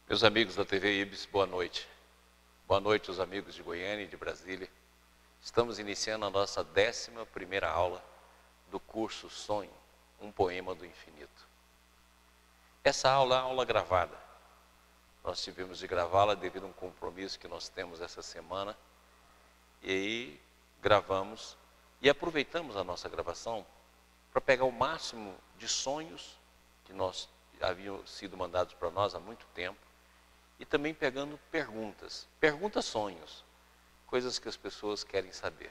Meus amigos da TV Ibis, boa noite. Boa noite aos amigos de Goiânia e de Brasília. Estamos iniciando a nossa 11ª aula do curso Sonho, um poema do infinito. Essa aula é uma aula gravada. Nós tivemos de gravá-la devido a um compromisso que nós temos essa semana. E aí gravamos e aproveitamos a nossa gravação para pegar o máximo de sonhos que nós haviam sido mandados para nós há muito tempo. E também pegando perguntas sonhos, coisas que as pessoas querem saber.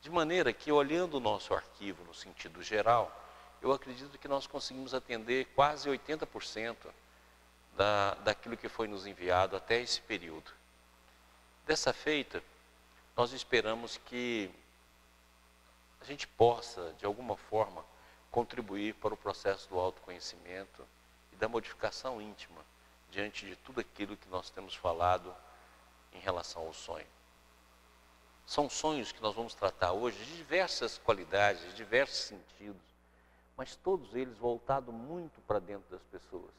De maneira que, olhando o nosso arquivo no sentido geral, eu acredito que nós conseguimos atender quase 80% daquilo que foi nos enviado até esse período. Dessa feita, nós esperamos que a gente possa, de alguma forma, contribuir para o processo do autoconhecimento e da modificação íntima, diante de tudo aquilo que nós temos falado em relação ao sonho. São sonhos que nós vamos tratar hoje de diversas qualidades, de diversos sentidos, mas todos eles voltados muito para dentro das pessoas.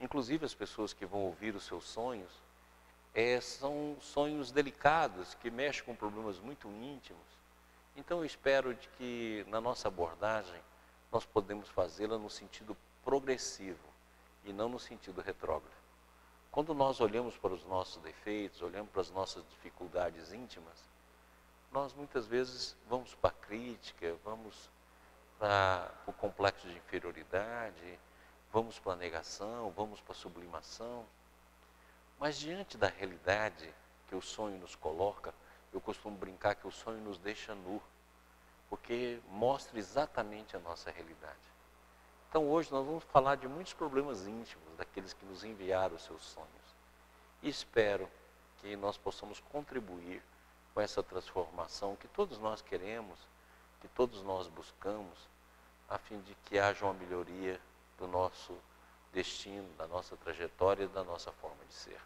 Inclusive as pessoas que vão ouvir os seus sonhos, são sonhos delicados, que mexem com problemas muito íntimos. Então eu espero de que na nossa abordagem nós podemos fazê-la no sentido progressivo, e não no sentido retrógrado. Quando nós olhamos para os nossos defeitos, olhamos para as nossas dificuldades íntimas, nós muitas vezes vamos para a crítica, vamos para o complexo de inferioridade, vamos para a negação, vamos para a sublimação. Mas diante da realidade que o sonho nos coloca, eu costumo brincar que o sonho nos deixa nu, porque mostra exatamente a nossa realidade. Então hoje nós vamos falar de muitos problemas íntimos daqueles que nos enviaram os seus sonhos. E espero que nós possamos contribuir com essa transformação que todos nós queremos, que todos nós buscamos, a fim de que haja uma melhoria do nosso destino, da nossa trajetória e da nossa forma de ser.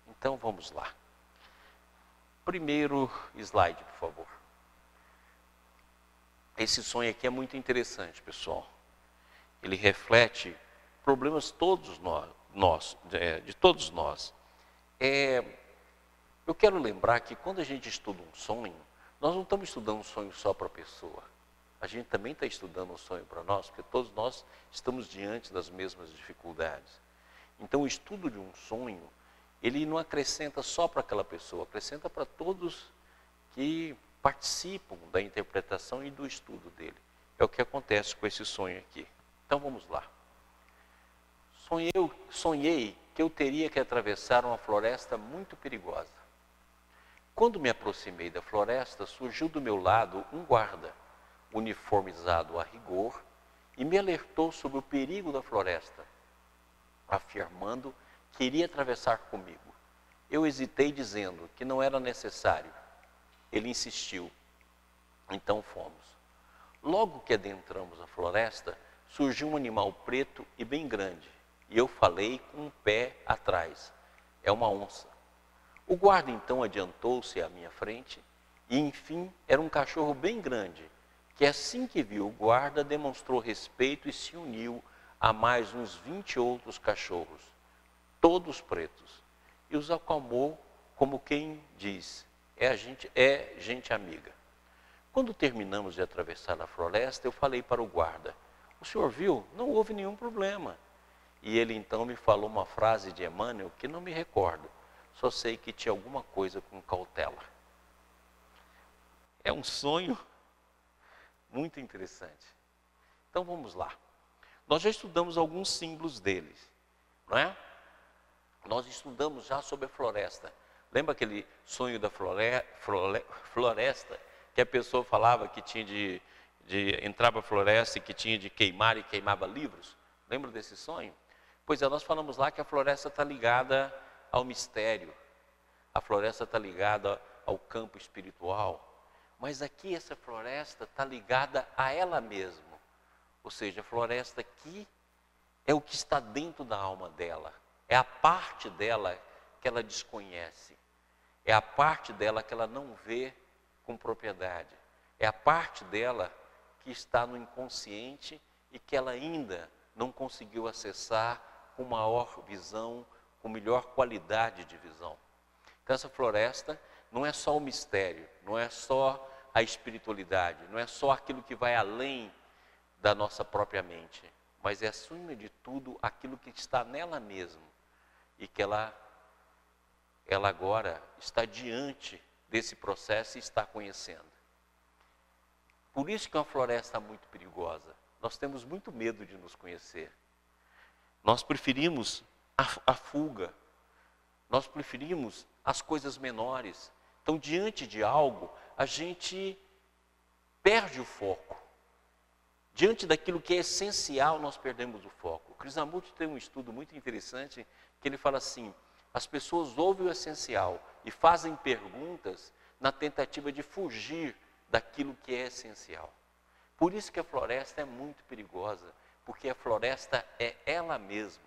Então vamos lá. Primeiro slide, por favor. Esse sonho aqui é muito interessante, pessoal. Ele reflete problemas de todos nós. Eu quero lembrar que quando a gente estuda um sonho, nós não estamos estudando um sonho só para a pessoa. A gente também está estudando um sonho para nós, porque todos nós estamos diante das mesmas dificuldades. Então o estudo de um sonho, ele não acrescenta só para aquela pessoa, acrescenta para todos que participam da interpretação e do estudo dele. É o que acontece com esse sonho aqui. Então vamos lá. Sonhei que eu teria que atravessar uma floresta muito perigosa. Quando me aproximei da floresta, surgiu do meu lado um guarda, uniformizado a rigor, e me alertou sobre o perigo da floresta, afirmando que iria atravessar comigo. Eu hesitei dizendo que não era necessário. Ele insistiu. Então fomos. Logo que adentramos a floresta, surgiu um animal preto e bem grande, e eu falei com um pé atrás. É uma onça. O guarda então adiantou-se à minha frente, e enfim era um cachorro bem grande, que assim que viu o guarda demonstrou respeito e se uniu a mais uns 20 outros cachorros, todos pretos, e os acalmou como quem diz, é gente amiga. Quando terminamos de atravessar a floresta, eu falei para o guarda: o senhor viu? Não houve nenhum problema. E ele então me falou uma frase de Emmanuel que não me recordo. Só sei que tinha alguma coisa com cautela. É um sonho muito interessante. Então vamos lá. Nós já estudamos alguns símbolos deles, não é? Nós estudamos já sobre a floresta. Lembra aquele sonho da floresta que a pessoa falava que tinha de entrar para a floresta e que tinha de queimar e queimava livros? Lembra desse sonho? Pois é, nós falamos lá que a floresta está ligada ao mistério. A floresta está ligada ao campo espiritual. Mas aqui essa floresta está ligada a ela mesma. Ou seja, a floresta aqui é o que está dentro da alma dela. É a parte dela que ela desconhece. É a parte dela que ela não vê com propriedade. É a parte dela que está no inconsciente e que ela ainda não conseguiu acessar com maior visão, com melhor qualidade de visão. Então essa floresta não é só o mistério, não é só a espiritualidade, não é só aquilo que vai além da nossa própria mente, mas é acima de tudo aquilo que está nela mesma e que ela agora está diante desse processo e está conhecendo. Por isso que é uma floresta muito perigosa. Nós temos muito medo de nos conhecer. Nós preferimos a fuga. Nós preferimos as coisas menores. Então, diante de algo, a gente perde o foco. Diante daquilo que é essencial, nós perdemos o foco. O Krishnamurti tem um estudo muito interessante que ele fala assim: as pessoas ouvem o essencial e fazem perguntas na tentativa de fugir daquilo que é essencial. Por isso que a floresta é muito perigosa, porque a floresta é ela mesma.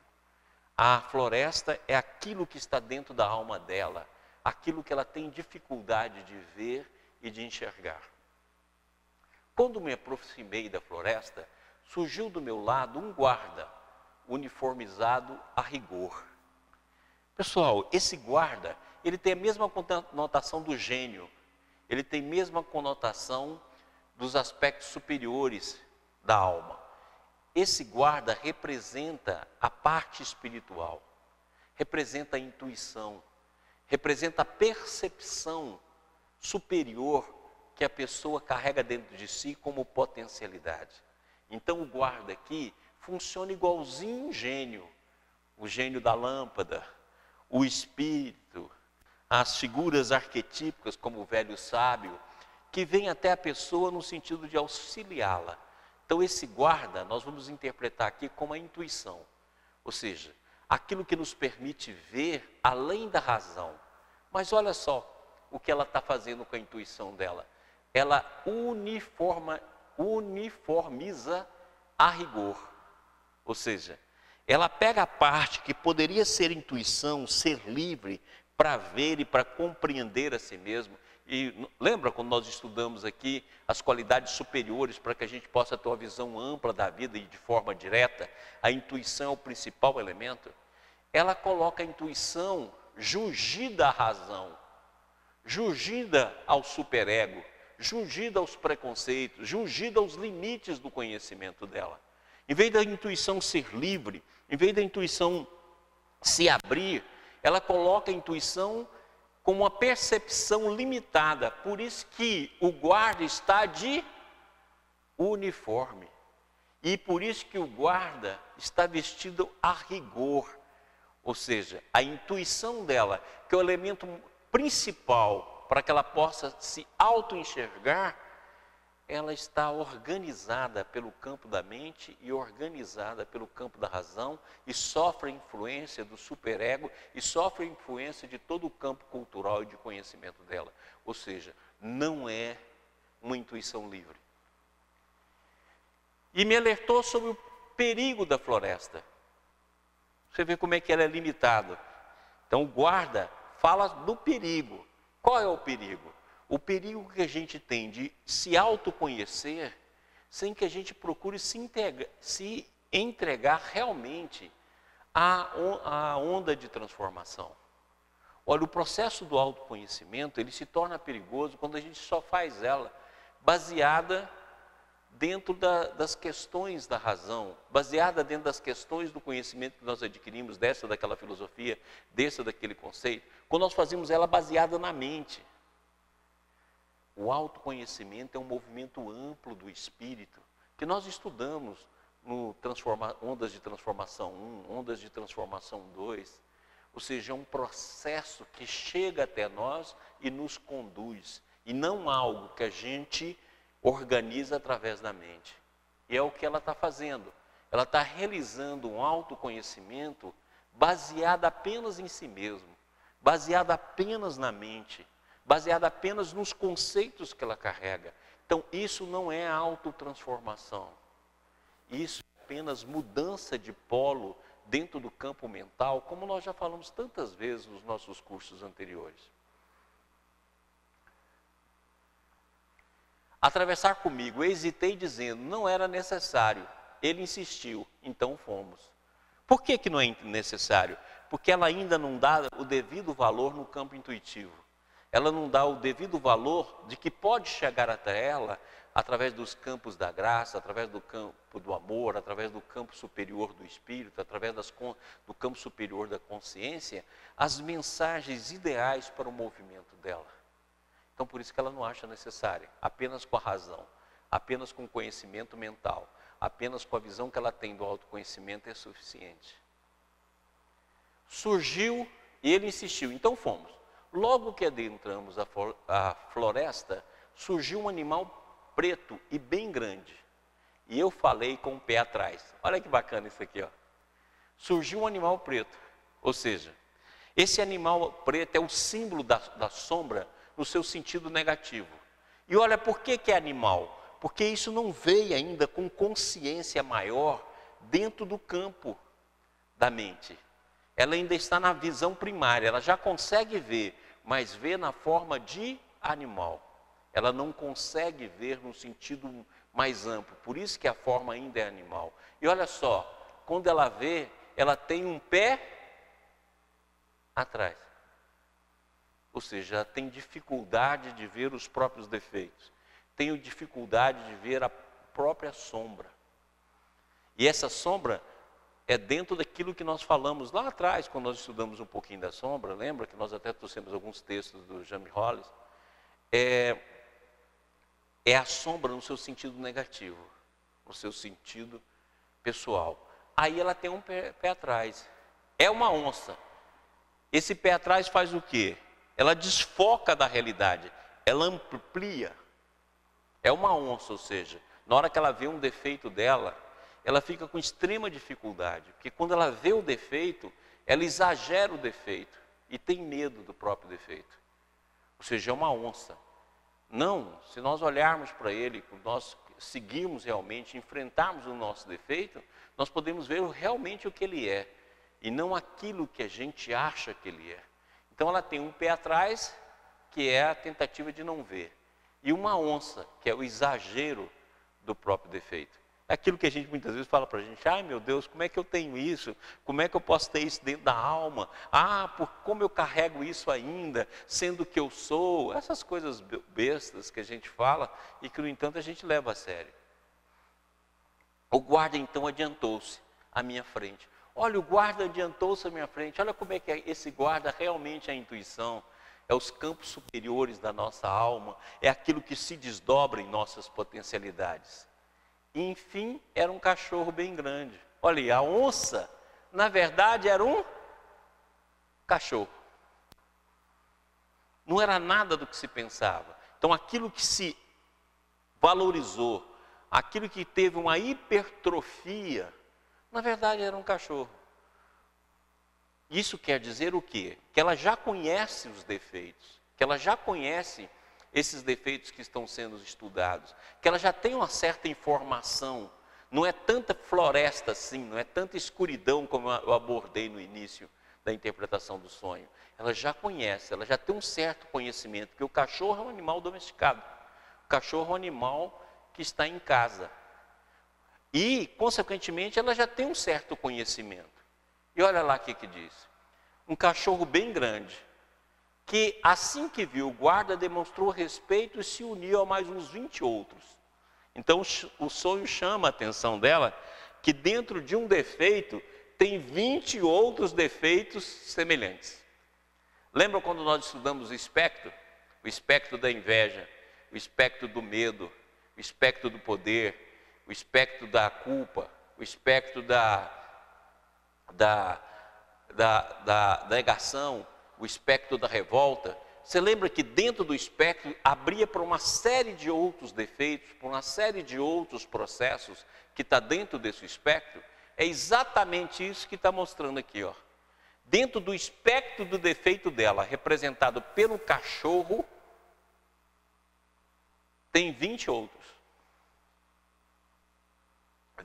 A floresta é aquilo que está dentro da alma dela, aquilo que ela tem dificuldade de ver e de enxergar. Quando me aproximei da floresta, surgiu do meu lado um guarda, uniformizado a rigor. Pessoal, esse guarda, ele tem a mesma conotação do gênio, ele tem a mesma conotação dos aspectos superiores da alma. Esse guarda representa a parte espiritual, representa a intuição, representa a percepção superior que a pessoa carrega dentro de si como potencialidade. Então o guarda aqui funciona igualzinho um gênio, o gênio da lâmpada, o espírito, as figuras arquetípicas como o velho sábio, que vem até a pessoa no sentido de auxiliá-la. Então esse guarda nós vamos interpretar aqui como a intuição, ou seja, aquilo que nos permite ver além da razão. Mas olha só o que ela está fazendo com a intuição dela. Ela uniformiza a rigor, ou seja, ela pega a parte que poderia ser intuição, ser livre para ver e para compreender a si mesmo. E lembra quando nós estudamos aqui as qualidades superiores para que a gente possa ter uma visão ampla da vida e de forma direta? A intuição é o principal elemento. Ela coloca a intuição jungida à razão, jungida ao superego, jungida aos preconceitos, jungida aos limites do conhecimento dela. Em vez da intuição ser livre, em vez da intuição se abrir, ela coloca a intuição como uma percepção limitada. Por isso que o guarda está de uniforme. E por isso que o guarda está vestido a rigor. Ou seja, a intuição dela, que é o elemento principal para que ela possa se auto-enxergar, ela está organizada pelo campo da mente e organizada pelo campo da razão e sofre a influência do superego e sofre a influência de todo o campo cultural e de conhecimento dela. Ou seja, não é uma intuição livre. E me alertou sobre o perigo da floresta. Você vê como é que ela é limitada. Então o guarda fala do perigo. Qual é o perigo? O perigo que a gente tem de se autoconhecer sem que a gente procure se entregar realmente à onda de transformação. Olha, o processo do autoconhecimento, ele se torna perigoso quando a gente só faz ela baseada dentro das questões da razão, baseada dentro das questões do conhecimento que nós adquirimos, dessa daquela filosofia, desse daquele conceito, quando nós fazemos ela baseada na mente. O autoconhecimento é um movimento amplo do espírito, que nós estudamos no Ondas de Transformação 1, Ondas de Transformação 2, ou seja, é um processo que chega até nós e nos conduz, e não algo que a gente organiza através da mente. E é o que ela está fazendo. Ela está realizando um autoconhecimento baseado apenas em si mesmo, baseado apenas na mente, baseado apenas nos conceitos que ela carrega. Então, isso não é autotransformação. Isso é apenas mudança de polo dentro do campo mental, como nós já falamos tantas vezes nos nossos cursos anteriores. Atravessar comigo, hesitei dizendo, não era necessário. Ele insistiu, então fomos. Por que não é necessário? Porque ela ainda não dá o devido valor no campo intuitivo. Ela não dá o devido valor de que pode chegar até ela através dos campos da graça, através do campo do amor, através do campo superior do espírito, através do campo superior da consciência, as mensagens ideais para o movimento dela. Então, por isso que ela não acha necessária, apenas com a razão, apenas com o conhecimento mental, apenas com a visão que ela tem do autoconhecimento é suficiente. Surgiu e ele insistiu, então fomos. Logo que adentramos a floresta, surgiu um animal preto e bem grande. E eu falei com o pé atrás. Olha que bacana isso aqui, ó. Surgiu um animal preto. Ou seja, esse animal preto é o símbolo da sombra no seu sentido negativo. E olha por que é animal? Porque isso não veio ainda com consciência maior dentro do campo da mente. Ela ainda está na visão primária, ela já consegue ver, mas vê na forma de animal. Ela não consegue ver no sentido mais amplo, por isso que a forma ainda é animal. E olha só, quando ela vê, ela tem um pé atrás. Ou seja, ela tem dificuldade de ver os próprios defeitos. Tem dificuldade de ver a própria sombra. E essa sombra é dentro daquilo que nós falamos lá atrás, quando nós estudamos um pouquinho da sombra, lembra que nós até trouxemos alguns textos do James Hollis? É a sombra no seu sentido negativo, no seu sentido pessoal. Aí ela tem um pé atrás. É uma onça. Esse pé atrás faz o quê? Ela desfoca da realidade, ela amplia. É uma onça, ou seja, na hora que ela vê um defeito dela, ela fica com extrema dificuldade, porque quando ela vê o defeito, ela exagera o defeito e tem medo do próprio defeito. Ou seja, é uma onça. Não, se nós olharmos para ele, nós seguirmos realmente, enfrentarmos o nosso defeito, nós podemos ver realmente o que ele é, e não aquilo que a gente acha que ele é. Então ela tem um pé atrás, que é a tentativa de não ver, e uma onça, que é o exagero do próprio defeito. É aquilo que a gente muitas vezes fala para a gente, ai meu Deus, como é que eu tenho isso? Como é que eu posso ter isso dentro da alma? Como eu carrego isso ainda, sendo que eu sou? Essas coisas bestas que a gente fala e que, no entanto, a gente leva a sério. O guarda, então, adiantou-se à minha frente. Olha, o guarda adiantou-se à minha frente. Olha como é que esse guarda realmente é a intuição. É os campos superiores da nossa alma. É aquilo que se desdobra em nossas potencialidades. E, enfim, era um cachorro bem grande. Olha, a onça, na verdade, era um cachorro. Não era nada do que se pensava. Então, aquilo que se valorizou, aquilo que teve uma hipertrofia, na verdade, era um cachorro. Isso quer dizer o quê? Que ela já conhece os defeitos, que ela já conhece esses defeitos que estão sendo estudados, que ela já tem uma certa informação, não é tanta floresta assim, não é tanta escuridão como eu abordei no início da interpretação do sonho. Ela já conhece, ela já tem um certo conhecimento, porque o cachorro é um animal domesticado, o cachorro é um animal que está em casa. E, consequentemente, ela já tem um certo conhecimento. E olha lá o que diz. Um cachorro bem grande, que assim que viu o guarda demonstrou respeito e se uniu a mais uns 20 outros. Então o sonho chama a atenção dela, que dentro de um defeito tem 20 outros defeitos semelhantes. Lembra quando nós estudamos o espectro da inveja, o espectro do medo, o espectro do poder, o espectro da culpa, o espectro da negação, o espectro da revolta? Você lembra que dentro do espectro abria para uma série de outros defeitos, para uma série de outros processos que está dentro desse espectro? É exatamente isso que está mostrando aqui, ó. Dentro do espectro do defeito dela, representado pelo cachorro, tem 20 outros.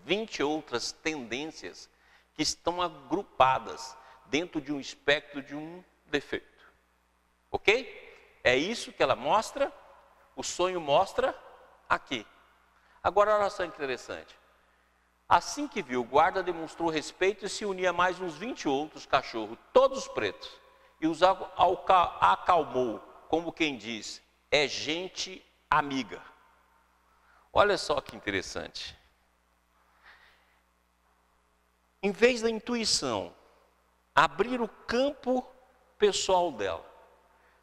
20 outras tendências que estão agrupadas dentro de um espectro de um defeito. Ok? É isso que ela mostra, o sonho mostra aqui. Agora, olha só interessante. Assim que viu, o guarda demonstrou respeito e se unia a mais uns 20 outros cachorros, todos pretos, e os acalmou, como quem diz, é gente amiga. Olha só que interessante. Em vez da intuição abrir o campo pessoal dela,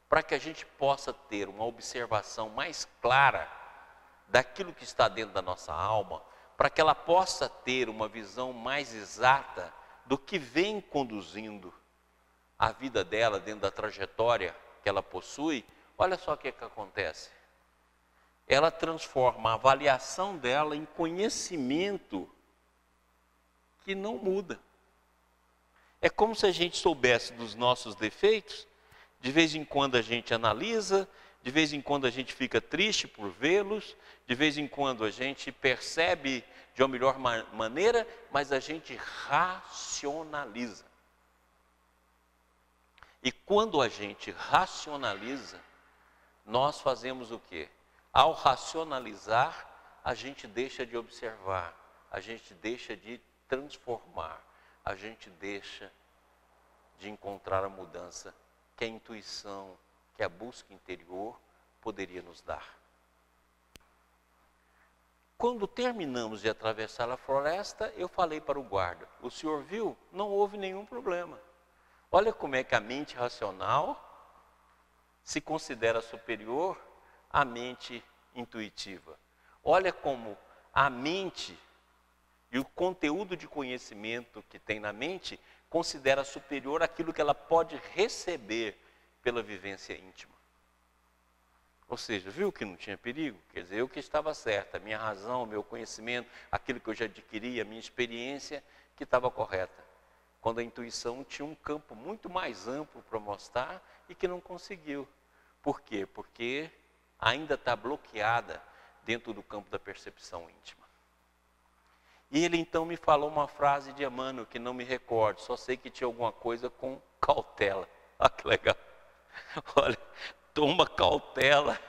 para que a gente possa ter uma observação mais clara daquilo que está dentro da nossa alma, para que ela possa ter uma visão mais exata do que vem conduzindo a vida dela dentro da trajetória que ela possui. Olha só o que acontece. Ela transforma a avaliação dela em conhecimento que não muda. É como se a gente soubesse dos nossos defeitos, de vez em quando a gente analisa, de vez em quando a gente fica triste por vê-los, de vez em quando a gente percebe de uma melhor maneira, mas a gente racionaliza. E quando a gente racionaliza, nós fazemos o quê? Ao racionalizar, a gente deixa de observar, a gente deixa de transformar, a gente deixa de encontrar a mudança que a intuição, que a busca interior poderia nos dar. Quando terminamos de atravessar a floresta, eu falei para o guarda, o senhor viu? Não houve nenhum problema. Olha como é que a mente racional se considera superior à mente intuitiva. Olha como a mente e o conteúdo de conhecimento que tem na mente considera superior àquilo que ela pode receber pela vivência íntima. Ou seja, viu que não tinha perigo? Quer dizer, eu que estava certa, a minha razão, o meu conhecimento, aquilo que eu já adquiri, a minha experiência, que estava correta. Quando a intuição tinha um campo muito mais amplo para mostrar e que não conseguiu. Por quê? Porque ainda está bloqueada dentro do campo da percepção íntima. E ele então me falou uma frase de Emmanuel que não me recordo, só sei que tinha alguma coisa com cautela. Olha que legal. Olha, toma cautela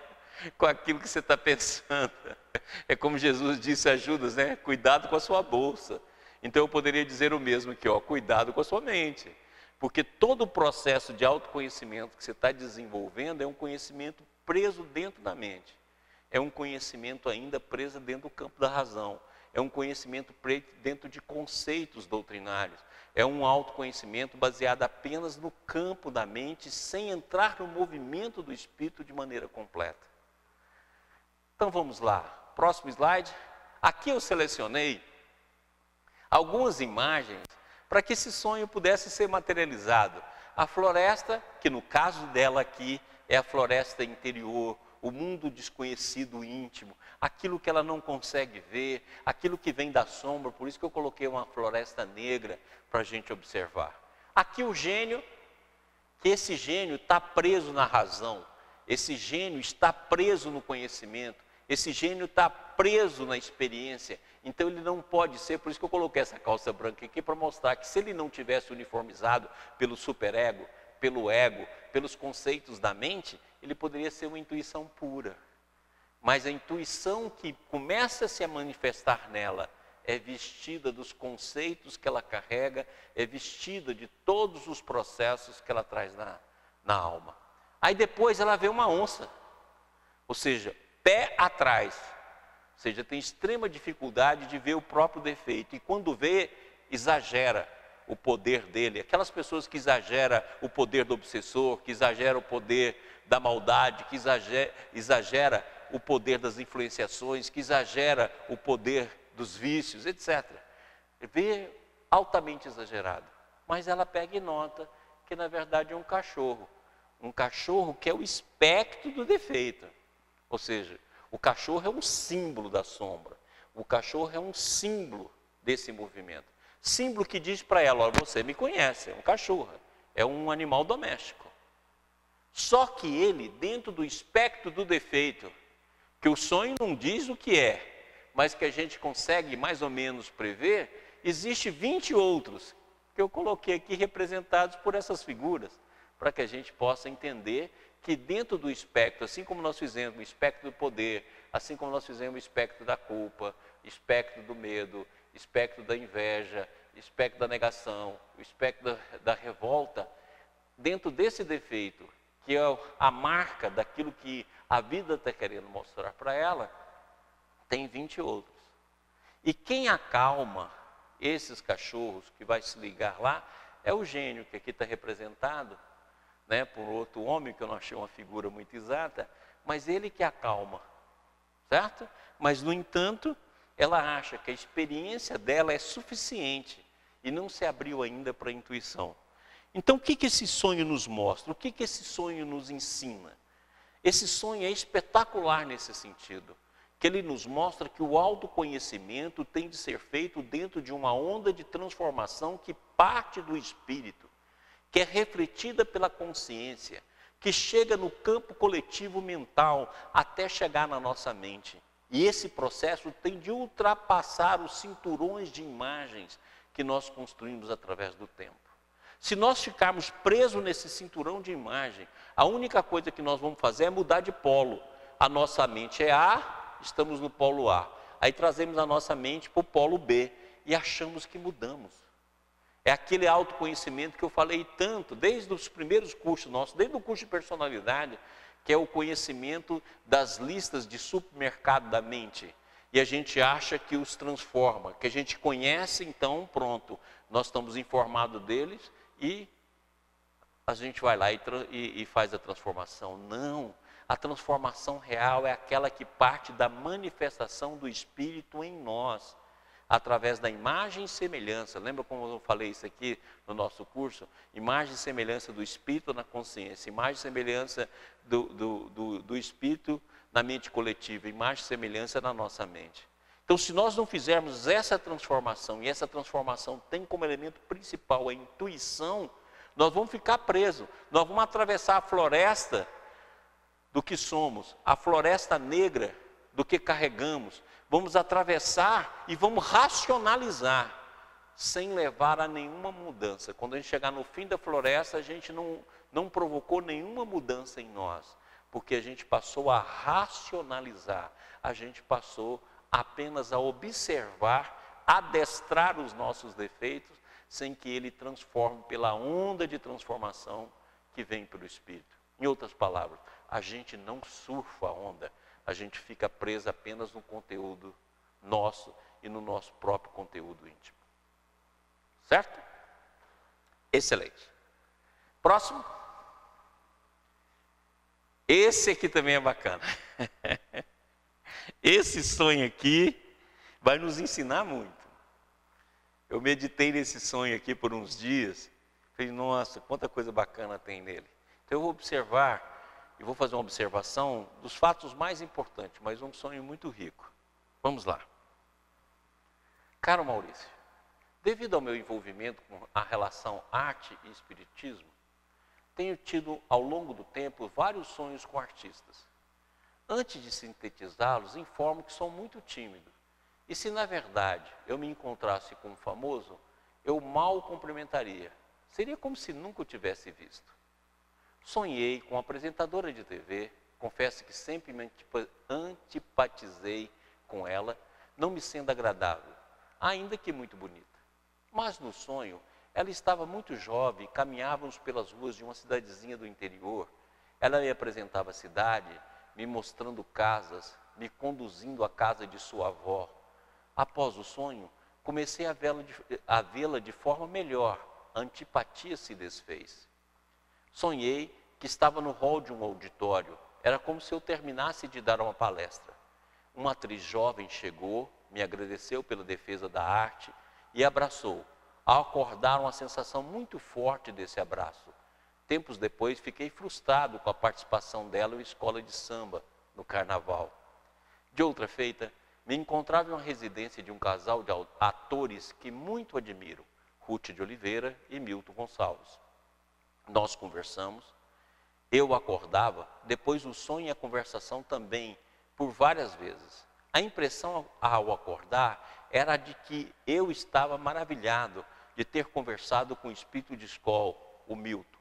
com aquilo que você está pensando. É como Jesus disse a Judas, né? Cuidado com a sua bolsa. Então eu poderia dizer o mesmo aqui, ó, cuidado com a sua mente. Porque todo o processo de autoconhecimento que você está desenvolvendo é um conhecimento preso dentro da mente. É um conhecimento ainda preso dentro do campo da razão. É um conhecimento preso dentro de conceitos doutrinários. É um autoconhecimento baseado apenas no campo da mente, sem entrar no movimento do espírito de maneira completa. Então vamos lá, próximo slide. Aqui eu selecionei algumas imagens para que esse sonho pudesse ser materializado. A floresta, que no caso dela aqui é a floresta interior, o mundo desconhecido íntimo, aquilo que ela não consegue ver, aquilo que vem da sombra, por isso que eu coloquei uma floresta negra para a gente observar. Aqui o gênio, que esse gênio está preso na razão, esse gênio está preso no conhecimento, esse gênio está preso na experiência, então ele não pode ser, por isso que eu coloquei essa calça branca aqui para mostrar que se ele não tivesse uniformizado pelo superego, pelo ego, pelos conceitos da mente, ele poderia ser uma intuição pura. Mas a intuição que começa a se manifestar nela é vestida dos conceitos que ela carrega, é vestida de todos os processos que ela traz na alma. Aí depois ela vê uma onça, ou seja, pé atrás. Ou seja, tem extrema dificuldade de ver o próprio defeito. E quando vê, exagera o poder dele. Aquelas pessoas que exageram o poder do obsessor, que exageram o poder da maldade, que exagera o poder das influenciações, que exagera o poder dos vícios, etc. Vê altamente exagerado. Mas ela pega e nota que na verdade é um cachorro. Um cachorro que é o espectro do defeito. Ou seja, o cachorro é um símbolo da sombra. O cachorro é um símbolo desse movimento. Símbolo que diz para ela, olha, você me conhece, é um cachorro, é um animal doméstico. Só que ele, dentro do espectro do defeito, que o sonho não diz o que é, mas que a gente consegue mais ou menos prever, existe 20 outros, que eu coloquei aqui representados por essas figuras, para que a gente possa entender que dentro do espectro, assim como nós fizemos o espectro do poder, assim como nós fizemos o espectro da culpa, espectro do medo, espectro da inveja, espectro da negação, o espectro da revolta. Dentro desse defeito, que é a marca daquilo que a vida está querendo mostrar para ela, tem 20 outros. E quem acalma esses cachorros, que vai se ligar lá, é o gênio, que aqui está representado, né, por outro homem, que eu não achei uma figura muito exata, mas ele que acalma, certo? Mas, no entanto, ela acha que a experiência dela é suficiente e não se abriu ainda para a intuição. Então, o que esse sonho nos mostra? O que esse sonho nos ensina? Esse sonho é espetacular nesse sentido, que ele nos mostra que o autoconhecimento tem de ser feito dentro de uma onda de transformação que parte do espírito, que é refletida pela consciência, que chega no campo coletivo mental até chegar na nossa mente. E esse processo tem de ultrapassar os cinturões de imagens que nós construímos através do tempo. Se nós ficarmos presos nesse cinturão de imagem, a única coisa que nós vamos fazer é mudar de polo. A nossa mente é A, estamos no polo A. Aí trazemos a nossa mente para o polo B e achamos que mudamos. É aquele autoconhecimento que eu falei tanto, desde os primeiros cursos nossos, desde o curso de personalidade, que é o conhecimento das listas de supermercado da mente. E a gente acha que os transforma, que a gente conhece, então pronto, nós estamos informados deles e a gente vai lá e faz a transformação. Não, a transformação real é aquela que parte da manifestação do Espírito em nós, através da imagem e semelhança. Lembra como eu falei isso aqui no nosso curso? Imagem e semelhança do Espírito na consciência, imagem e semelhança do Espírito na mente coletiva, imagem e semelhança na nossa mente. Então, se nós não fizermos essa transformação, e essa transformação tem como elemento principal a intuição, nós vamos ficar presos, nós vamos atravessar a floresta do que somos, a floresta negra do que carregamos, vamos atravessar e vamos racionalizar, sem levar a nenhuma mudança. Quando a gente chegar no fim da floresta, a gente não provocou nenhuma mudança em nós, porque a gente passou a racionalizar, a gente passou apenas a observar, adestrar os nossos defeitos, sem que ele transforme pela onda de transformação que vem pelo Espírito. Em outras palavras, a gente não surfa a onda, a gente fica preso apenas no conteúdo nosso e no nosso próprio conteúdo íntimo. Certo? Excelente. Próximo. Esse aqui também é bacana. Esse sonho aqui vai nos ensinar muito. Eu meditei nesse sonho aqui por uns dias. Falei, nossa, quanta coisa bacana tem nele. Então eu vou observar, e vou fazer uma observação dos fatos mais importantes, mas um sonho muito rico. Vamos lá. Caro Maurício, devido ao meu envolvimento com a relação arte e espiritismo, tenho tido ao longo do tempo vários sonhos com artistas. Antes de sintetizá-los, informo que sou muito tímido. E se na verdade eu me encontrasse com um famoso, eu mal o cumprimentaria. Seria como se nunca o tivesse visto. Sonhei com uma apresentadora de TV, confesso que sempre me antipatizei com ela, não me sendo agradável, ainda que muito bonita. Mas no sonho, ela estava muito jovem, caminhávamos pelas ruas de uma cidadezinha do interior. Ela me apresentava a cidade, me mostrando casas, me conduzindo à casa de sua avó. Após o sonho, comecei a vê-la de forma melhor, a antipatia se desfez. Sonhei que estava no hall de um auditório, era como se eu terminasse de dar uma palestra. Uma atriz jovem chegou, me agradeceu pela defesa da arte e abraçou. Ao acordar, uma sensação muito forte desse abraço. Tempos depois, fiquei frustrado com a participação dela em escola de samba, no carnaval. De outra feita, me encontrava em uma residência de um casal de atores que muito admiro, Ruth de Oliveira e Milton Gonçalves. Nós conversamos, eu acordava, depois o sonho e a conversação também, por várias vezes. A impressão ao acordar era de que eu estava maravilhado de ter conversado com o espírito de escola, o Milton.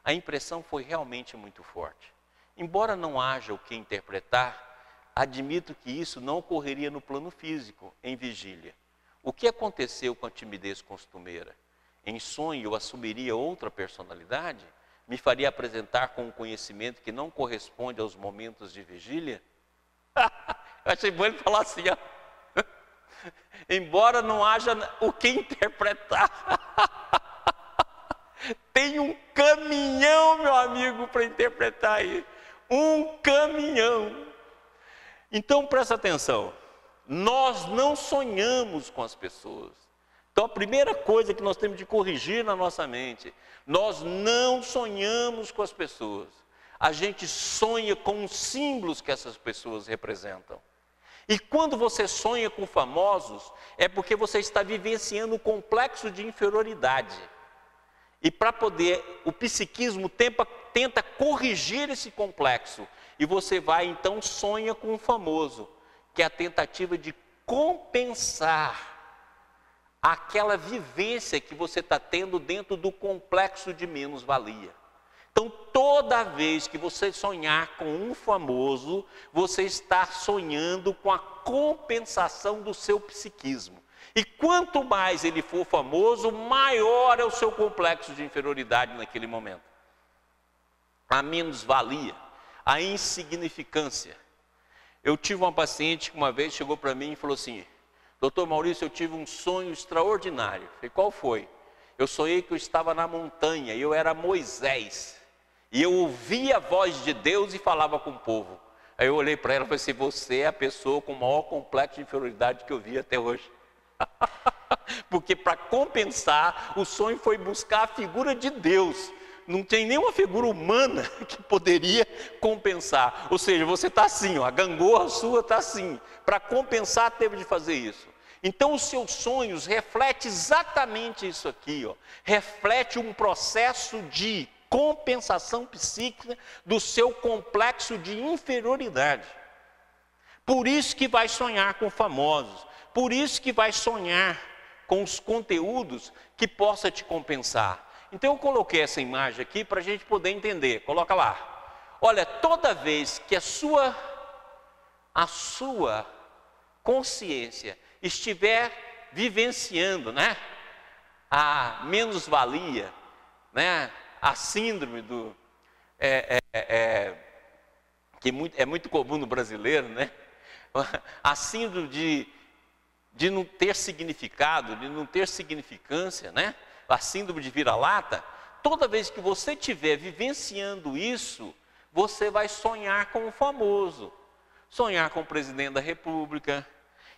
A impressão foi realmente muito forte. Embora não haja o que interpretar, admito que isso não ocorreria no plano físico, em vigília. O que aconteceu com a timidez costumeira? Em sonho eu assumiria outra personalidade? Me faria apresentar com um conhecimento que não corresponde aos momentos de vigília? Eu achei bom ele falar assim, ó. Embora não haja o que interpretar. Tem um caminhão, meu amigo, para interpretar aí. Um caminhão. Então presta atenção. Nós não sonhamos com as pessoas. Então a primeira coisa que nós temos de corrigir na nossa mente, nós não sonhamos com as pessoas. A gente sonha com os símbolos que essas pessoas representam. E quando você sonha com famosos, é porque você está vivenciando um complexo de inferioridade. E para poder, o psiquismo tenta corrigir esse complexo. E você vai então sonha com um famoso, que é a tentativa de compensar aquela vivência que você está tendo dentro do complexo de menos-valia. Então, toda vez que você sonhar com um famoso, você está sonhando com a compensação do seu psiquismo. E quanto mais ele for famoso, maior é o seu complexo de inferioridade naquele momento. A menos-valia, a insignificância. Eu tive uma paciente que uma vez chegou para mim e falou assim: doutor Maurício, eu tive um sonho extraordinário. Eu falei, qual foi? Eu sonhei que eu estava na montanha, eu era Moisés. E eu ouvia a voz de Deus e falava com o povo. Aí eu olhei para ela e falei assim, você é a pessoa com o maior complexo de inferioridade que eu vi até hoje. Porque para compensar, o sonho foi buscar a figura de Deus. Não tem nenhuma figura humana que poderia compensar. Ou seja, você está assim, ó, a gangorra sua está assim. Para compensar, teve de fazer isso. Então, os seus sonhos refletem exatamente isso aqui, ó. Reflete um processo de compensação psíquica do seu complexo de inferioridade. Por isso que vai sonhar com famosos. Por isso que vai sonhar com os conteúdos que possa te compensar. Então eu coloquei essa imagem aqui para a gente poder entender. Coloca lá. Olha, toda vez que a sua consciência estiver vivenciando, né, a menos-valia, né, a síndrome do... que é muito comum no brasileiro, né? A síndrome de não ter significado, de não ter significância, né? A síndrome de vira-lata. Toda vez que você estiver vivenciando isso, você vai sonhar com o famoso, sonhar com o presidente da República.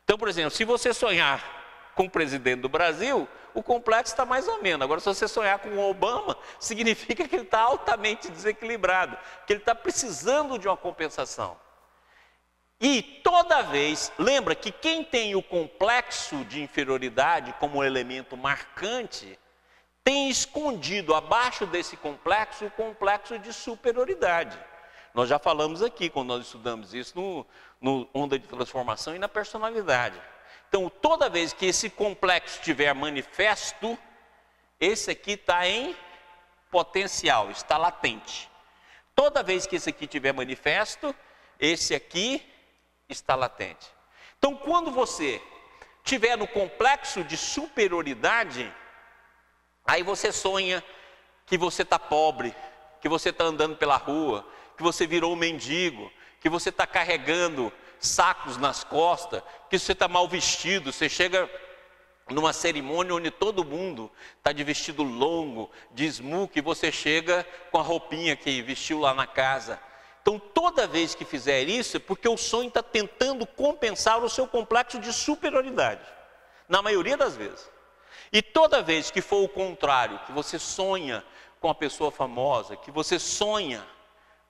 Então, por exemplo, se você sonhar com o presidente do Brasil, o complexo está mais ou menos. Agora, se você sonhar com o Obama, significa que ele está altamente desequilibrado, que ele está precisando de uma compensação. E toda vez, lembra que quem tem o complexo de inferioridade como elemento marcante, tem escondido abaixo desse complexo o complexo de superioridade. Nós já falamos aqui, quando nós estudamos isso, no onda de transformação e na personalidade. Então, toda vez que esse complexo estiver manifesto, esse aqui está em potencial, está latente. Toda vez que esse aqui estiver manifesto, esse aqui está latente. Então, quando você estiver no complexo de superioridade, aí você sonha que você está pobre, que você está andando pela rua, que você virou um mendigo, que você está carregando sacos nas costas, que você está mal vestido, você chega numa cerimônia onde todo mundo está de vestido longo, de smoke, e você chega com a roupinha que vestiu lá na casa. Então, toda vez que fizer isso, é porque o sonho está tentando compensar o seu complexo de superioridade, na maioria das vezes. E toda vez que for o contrário, que você sonha com a pessoa famosa, que você sonha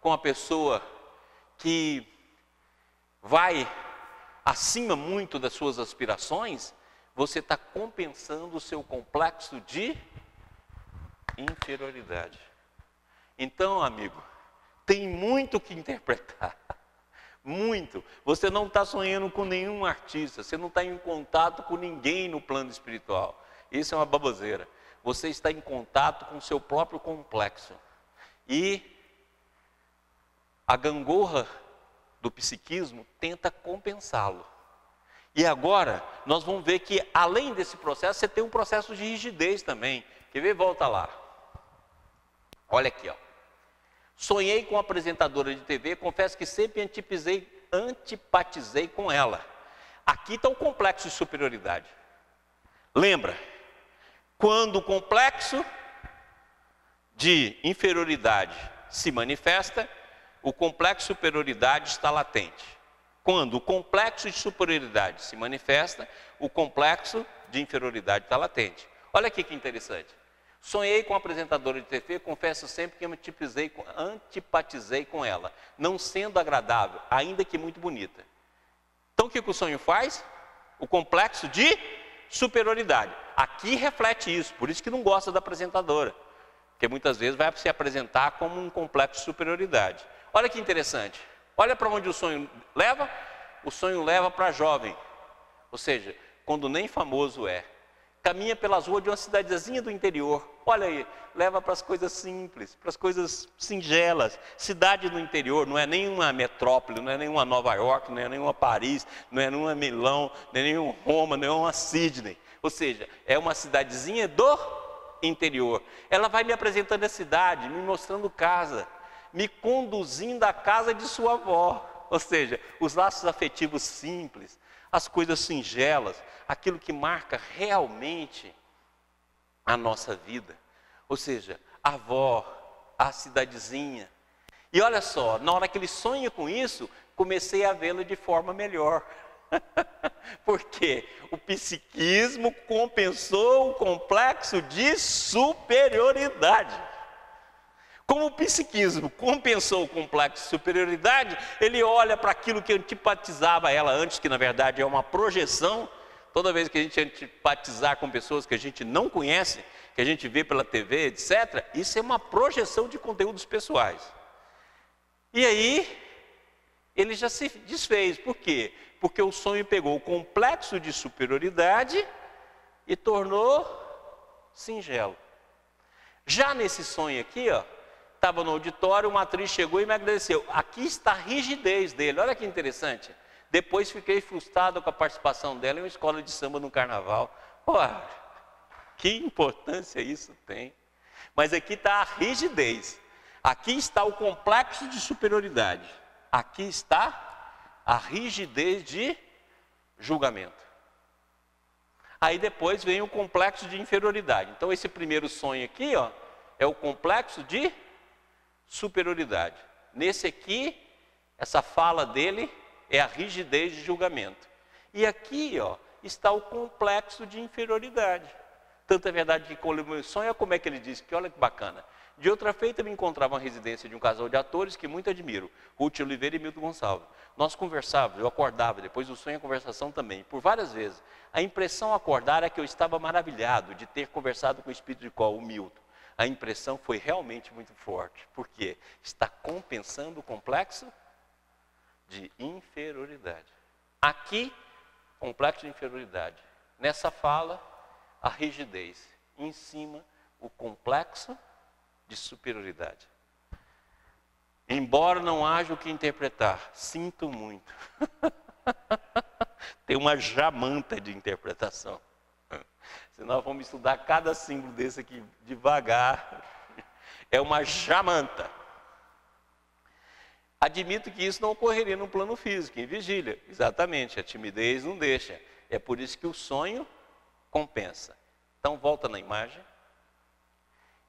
com a pessoa que vai acima muito das suas aspirações, você está compensando o seu complexo de inferioridade. Então, amigo, tem muito que interpretar, muito. Você não está sonhando com nenhum artista, você não está em contato com ninguém no plano espiritual. Isso é uma baboseira. Você está em contato com o seu próprio complexo. E a gangorra do psiquismo tenta compensá-lo. E agora, nós vamos ver que, além desse processo, você tem um processo de rigidez também. Quer ver? Volta lá. Olha aqui, ó. Sonhei com a apresentadora de TV, confesso que sempre antipatizei com ela. Aqui está o complexo de superioridade. Lembra? Quando o complexo de inferioridade se manifesta, o complexo de superioridade está latente. Quando o complexo de superioridade se manifesta, o complexo de inferioridade está latente. Olha aqui que interessante. Sonhei com a apresentadora de TV, confesso sempre que antipatizei com ela, não sendo agradável, ainda que muito bonita. Então o que o sonho faz? O complexo de superioridade. Aqui reflete isso, por isso que não gosta da apresentadora. Porque muitas vezes vai se apresentar como um complexo de superioridade. Olha que interessante. Olha para onde o sonho leva. O sonho leva para jovem. Ou seja, quando nem famoso é. Caminha pelas ruas de uma cidadezinha do interior. Olha aí, leva para as coisas simples, para as coisas singelas. Cidade no interior não é nenhuma metrópole, não é nenhuma Nova York, não é nenhuma Paris, não é nenhuma Milão, não é nenhuma Roma, não é uma Sydney. Ou seja, é uma cidadezinha do interior. Ela vai me apresentando a cidade, me mostrando casa, me conduzindo à casa de sua avó. Ou seja, os laços afetivos simples, as coisas singelas, aquilo que marca realmente a nossa vida. Ou seja, a avó, a cidadezinha. E olha só, na hora que ele sonha com isso, comecei a vê-lo de forma melhor. Porque o psiquismo compensou o complexo de superioridade. Como o psiquismo compensou o complexo de superioridade, ele olha para aquilo que antipatizava ela antes, que na verdade é uma projeção. Toda vez que a gente antipatizar com pessoas que a gente não conhece, que a gente vê pela TV, etc., isso é uma projeção de conteúdos pessoais. E aí, ele já se desfez. Por quê? Porque o sonho pegou o complexo de superioridade e tornou singelo. Já nesse sonho aqui, ó, estava no auditório, uma atriz chegou e me agradeceu. Aqui está a rigidez dele, olha que interessante. Depois fiquei frustrado com a participação dela em uma escola de samba no carnaval. Pô, que importância isso tem. Mas aqui está a rigidez. Aqui está o complexo de superioridade. Aqui está a rigidez de julgamento. Aí depois vem o complexo de inferioridade. Então esse primeiro sonho aqui, ó, é o complexo de superioridade. Nesse aqui, essa fala dele é a rigidez de julgamento. E aqui, ó, está o complexo de inferioridade. Tanto é verdade que quando ele sonha, como é que ele diz? Que olha que bacana. De outra feita, me encontrava na residência de um casal de atores que muito admiro, Ruth Oliveira e Milton Gonçalves. Nós conversávamos, eu acordava, depois do sonho a conversação também, por várias vezes. A impressão ao acordar é que eu estava maravilhado de ter conversado com o espírito de qual? O Milton. A impressão foi realmente muito forte. Por quê? Está compensando o complexo de inferioridade. Aqui, complexo de inferioridade. Nessa fala, a rigidez. Em cima, o complexo de superioridade. Embora não haja o que interpretar, sinto muito. Tem uma jamanta de interpretação. Se nós vamos estudar cada símbolo desse aqui devagar, é uma jamanta. Admito que isso não ocorreria no plano físico, em vigília. Exatamente, a timidez não deixa. É por isso que o sonho compensa. Então volta na imagem.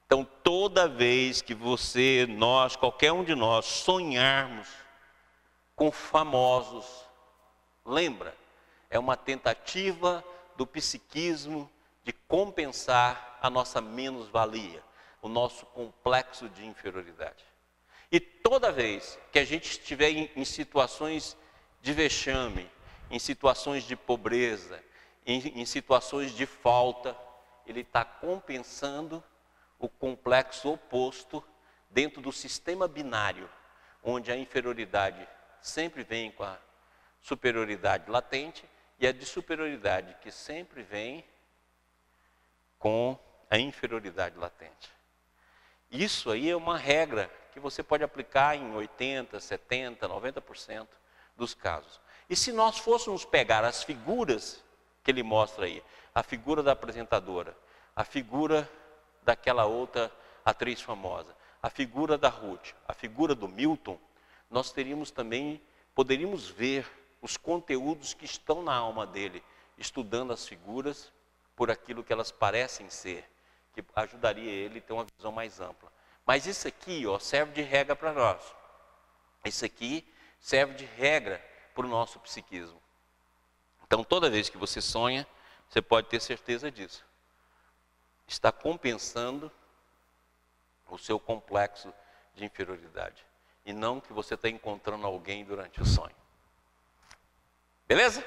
Então toda vez que você, nós, qualquer um de nós sonharmos com famosos, lembra, é uma tentativa do psiquismo de compensar a nossa menos-valia, o nosso complexo de inferioridade. E toda vez que a gente estiver em situações de vexame, em situações de pobreza, em situações de falta, ele está compensando o complexo oposto dentro do sistema binário, onde a inferioridade sempre vem com a superioridade latente e a de superioridade que sempre vem com a inferioridade latente. Isso aí é uma regra que você pode aplicar em 80%, 70%, 90% dos casos. E se nós fôssemos pegar as figuras que ele mostra aí, a figura da apresentadora, a figura daquela outra atriz famosa, a figura da Ruth, a figura do Milton, nós poderíamos ver os conteúdos que estão na alma dele, estudando as figuras por aquilo que elas parecem ser, que ajudaria ele a ter uma visão mais ampla. Mas isso aqui, ó, serve de regra para nós. Isso aqui serve de regra para o nosso psiquismo. Então, toda vez que você sonha, você pode ter certeza disso. Está compensando o seu complexo de inferioridade. E não que você está encontrando alguém durante o sonho. Beleza?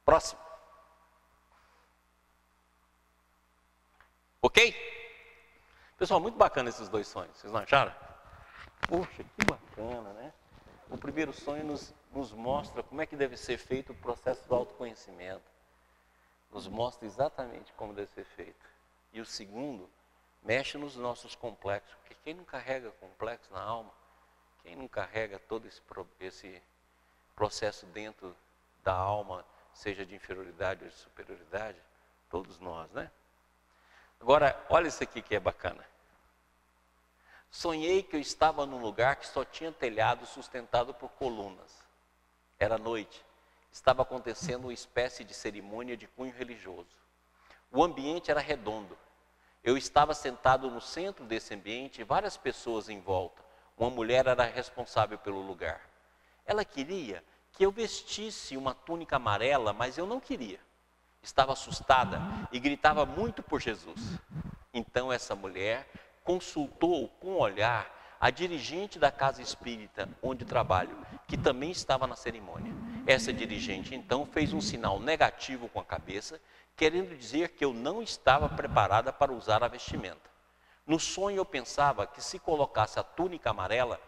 Próximo. Ok? Pessoal, muito bacana esses dois sonhos. Vocês não acharam? Poxa, que bacana, né? O primeiro sonho nos mostra como é que deve ser feito o processo do autoconhecimento. Nos mostra exatamente como deve ser feito. E o segundo, mexe nos nossos complexos. Porque quem não carrega complexo na alma, quem não carrega todo esse processo dentro da alma, seja de inferioridade ou de superioridade, todos nós, né? Agora, olha isso aqui que é bacana. Sonhei que eu estava num lugar que só tinha telhado sustentado por colunas. Era noite. Estava acontecendo uma espécie de cerimônia de cunho religioso. O ambiente era redondo. Eu estava sentado no centro desse ambiente e várias pessoas em volta. Uma mulher era responsável pelo lugar. Ela queria que eu vestisse uma túnica amarela, mas eu não queria. Estava assustada e gritava muito por Jesus. Então essa mulher consultou com o olhar a dirigente da casa espírita onde trabalho, que também estava na cerimônia. Essa dirigente então fez um sinal negativo com a cabeça, querendo dizer que eu não estava preparada para usar a vestimenta. No sonho eu pensava que se colocasse a túnica amarela,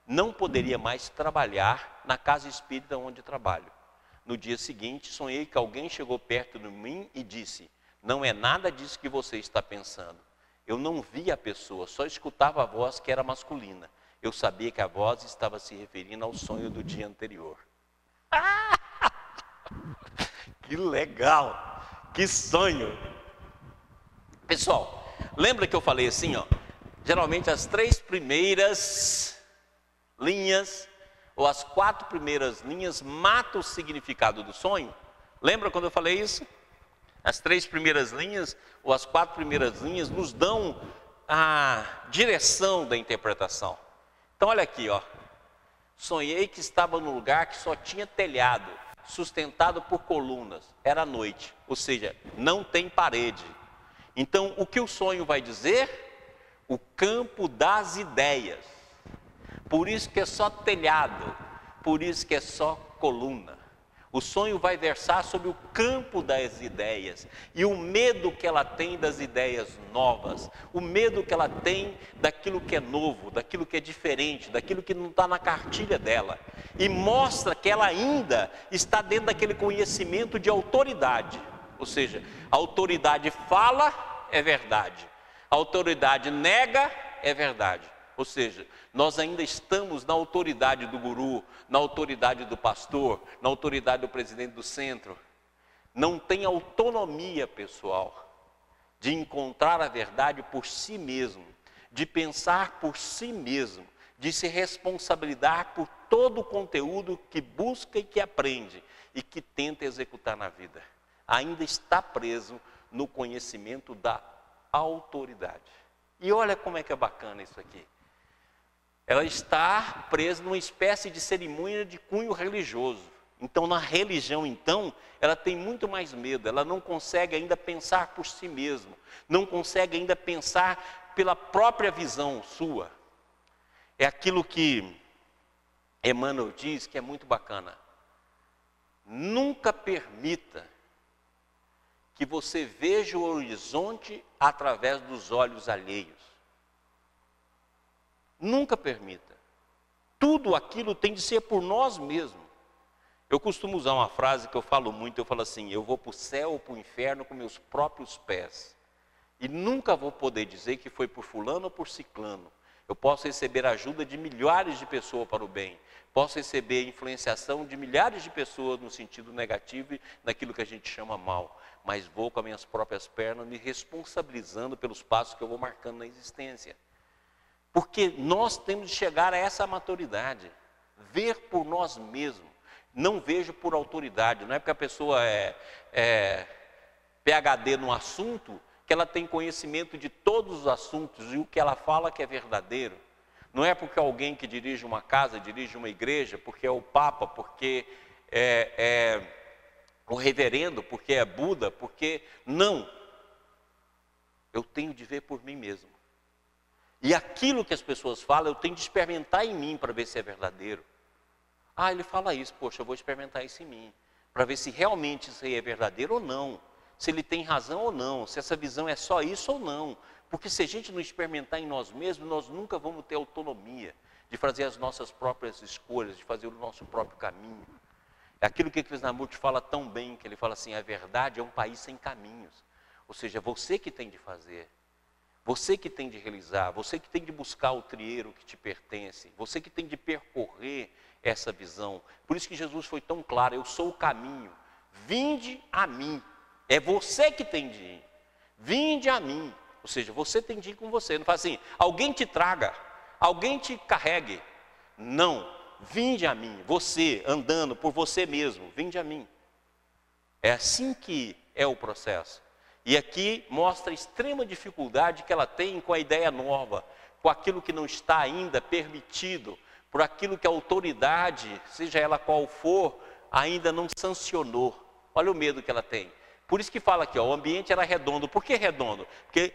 não poderia mais trabalhar na casa espírita onde trabalho. No dia seguinte, sonhei que alguém chegou perto de mim e disse: não é nada disso que você está pensando. Eu não via a pessoa, só escutava a voz que era masculina. Eu sabia que a voz estava se referindo ao sonho do dia anterior. Que legal! Que sonho! Pessoal, lembra que eu falei assim, ó? Geralmente as 3 primeiras linhas, ou as 4 primeiras linhas, matam o significado do sonho. Lembra quando eu falei isso? As 3 primeiras linhas, ou as 4 primeiras linhas, nos dão a direção da interpretação. Então olha aqui, ó. Sonhei que estava num lugar que só tinha telhado, sustentado por colunas. Era noite, ou seja, não tem parede. Então o que o sonho vai dizer? O campo das ideias. Por isso que é só telhado, por isso que é só coluna. O sonho vai versar sobre o campo das ideias e o medo que ela tem das ideias novas, o medo que ela tem daquilo que é novo, daquilo que é diferente, daquilo que não está na cartilha dela. E mostra que ela ainda está dentro daquele conhecimento de autoridade. Ou seja, a autoridade fala, é verdade. A autoridade nega, é verdade. Ou seja, nós ainda estamos na autoridade do guru, na autoridade do pastor, na autoridade do presidente do centro. Não tem autonomia pessoal de encontrar a verdade por si mesmo, de pensar por si mesmo, de se responsabilizar por todo o conteúdo que busca e que aprende e que tenta executar na vida. Ainda está preso no conhecimento da autoridade. E olha como é que é bacana isso aqui. Ela está presa numa espécie de cerimônia de cunho religioso. Então, na religião, ela tem muito mais medo. Ela não consegue ainda pensar por si mesma. Não consegue ainda pensar pela própria visão sua. É aquilo que Emmanuel diz que é muito bacana. Nunca permita que você veja o horizonte através dos olhos alheios. Nunca permita. Tudo aquilo tem de ser por nós mesmos. Eu costumo usar uma frase que eu falo muito, eu falo assim: eu vou para o céu ou para o inferno com meus próprios pés. E nunca vou poder dizer que foi por fulano ou por ciclano. Eu posso receber ajuda de milhares de pessoas para o bem. Posso receber influenciação de milhares de pessoas no sentido negativo e naquilo que a gente chama mal. Mas vou com as minhas próprias pernas me responsabilizando pelos passos que eu vou marcando na existência. Porque nós temos de chegar a essa maturidade. Ver por nós mesmos. Não vejo por autoridade. Não é porque a pessoa é PhD no assunto que ela tem conhecimento de todos os assuntos e o que ela fala que é verdadeiro. Não é porque alguém que dirige uma casa, dirige uma igreja, porque é o Papa, porque é o reverendo, porque é Buda, porque... Não. Eu tenho de ver por mim mesmo. E aquilo que as pessoas falam, eu tenho de experimentar em mim para ver se é verdadeiro. Ah, ele fala isso, poxa, eu vou experimentar isso em mim, para ver se realmente isso aí é verdadeiro ou não. Se ele tem razão ou não, se essa visão é só isso ou não. Porque se a gente não experimentar em nós mesmos, nós nunca vamos ter autonomia de fazer as nossas próprias escolhas, de fazer o nosso próprio caminho. É aquilo que Krishnamurti fala tão bem, que ele fala assim, a verdade é um país sem caminhos. Ou seja, você que tem de fazer, você que tem de realizar, você que tem de buscar o trieiro que te pertence, você que tem de percorrer essa visão. Por isso que Jesus foi tão claro, eu sou o caminho, vinde a mim. É você que tem de ir. Vinde a mim. Ou seja, você tem de ir com você. Não faz assim, alguém te traga, alguém te carregue. Não, vinde a mim. Você andando por você mesmo, vinde a mim. É assim que é o processo. E aqui mostra a extrema dificuldade que ela tem com a ideia nova, com aquilo que não está ainda permitido, por aquilo que a autoridade, seja ela qual for, ainda não sancionou. Olha o medo que ela tem. Por isso que fala aqui, ó, o ambiente era redondo. Por que redondo? Porque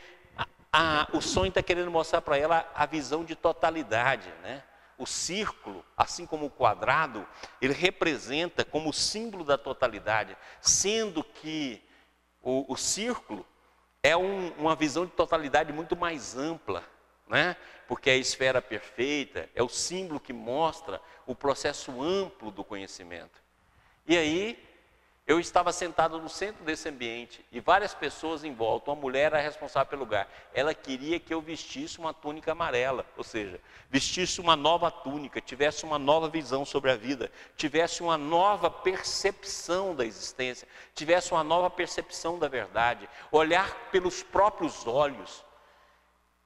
o sonho está querendo mostrar para ela a visão de totalidade, né? O círculo, assim como o quadrado, ele representa como símbolo da totalidade, sendo que o círculo é uma visão de totalidade muito mais ampla, né? Porque é a esfera perfeita, é o símbolo que mostra o processo amplo do conhecimento. E aí, eu estava sentado no centro desse ambiente e várias pessoas em volta. Uma mulher era responsável pelo lugar. Ela queria que eu vestisse uma túnica amarela, ou seja, vestisse uma nova túnica, tivesse uma nova visão sobre a vida, tivesse uma nova percepção da existência, tivesse uma nova percepção da verdade, olhar pelos próprios olhos,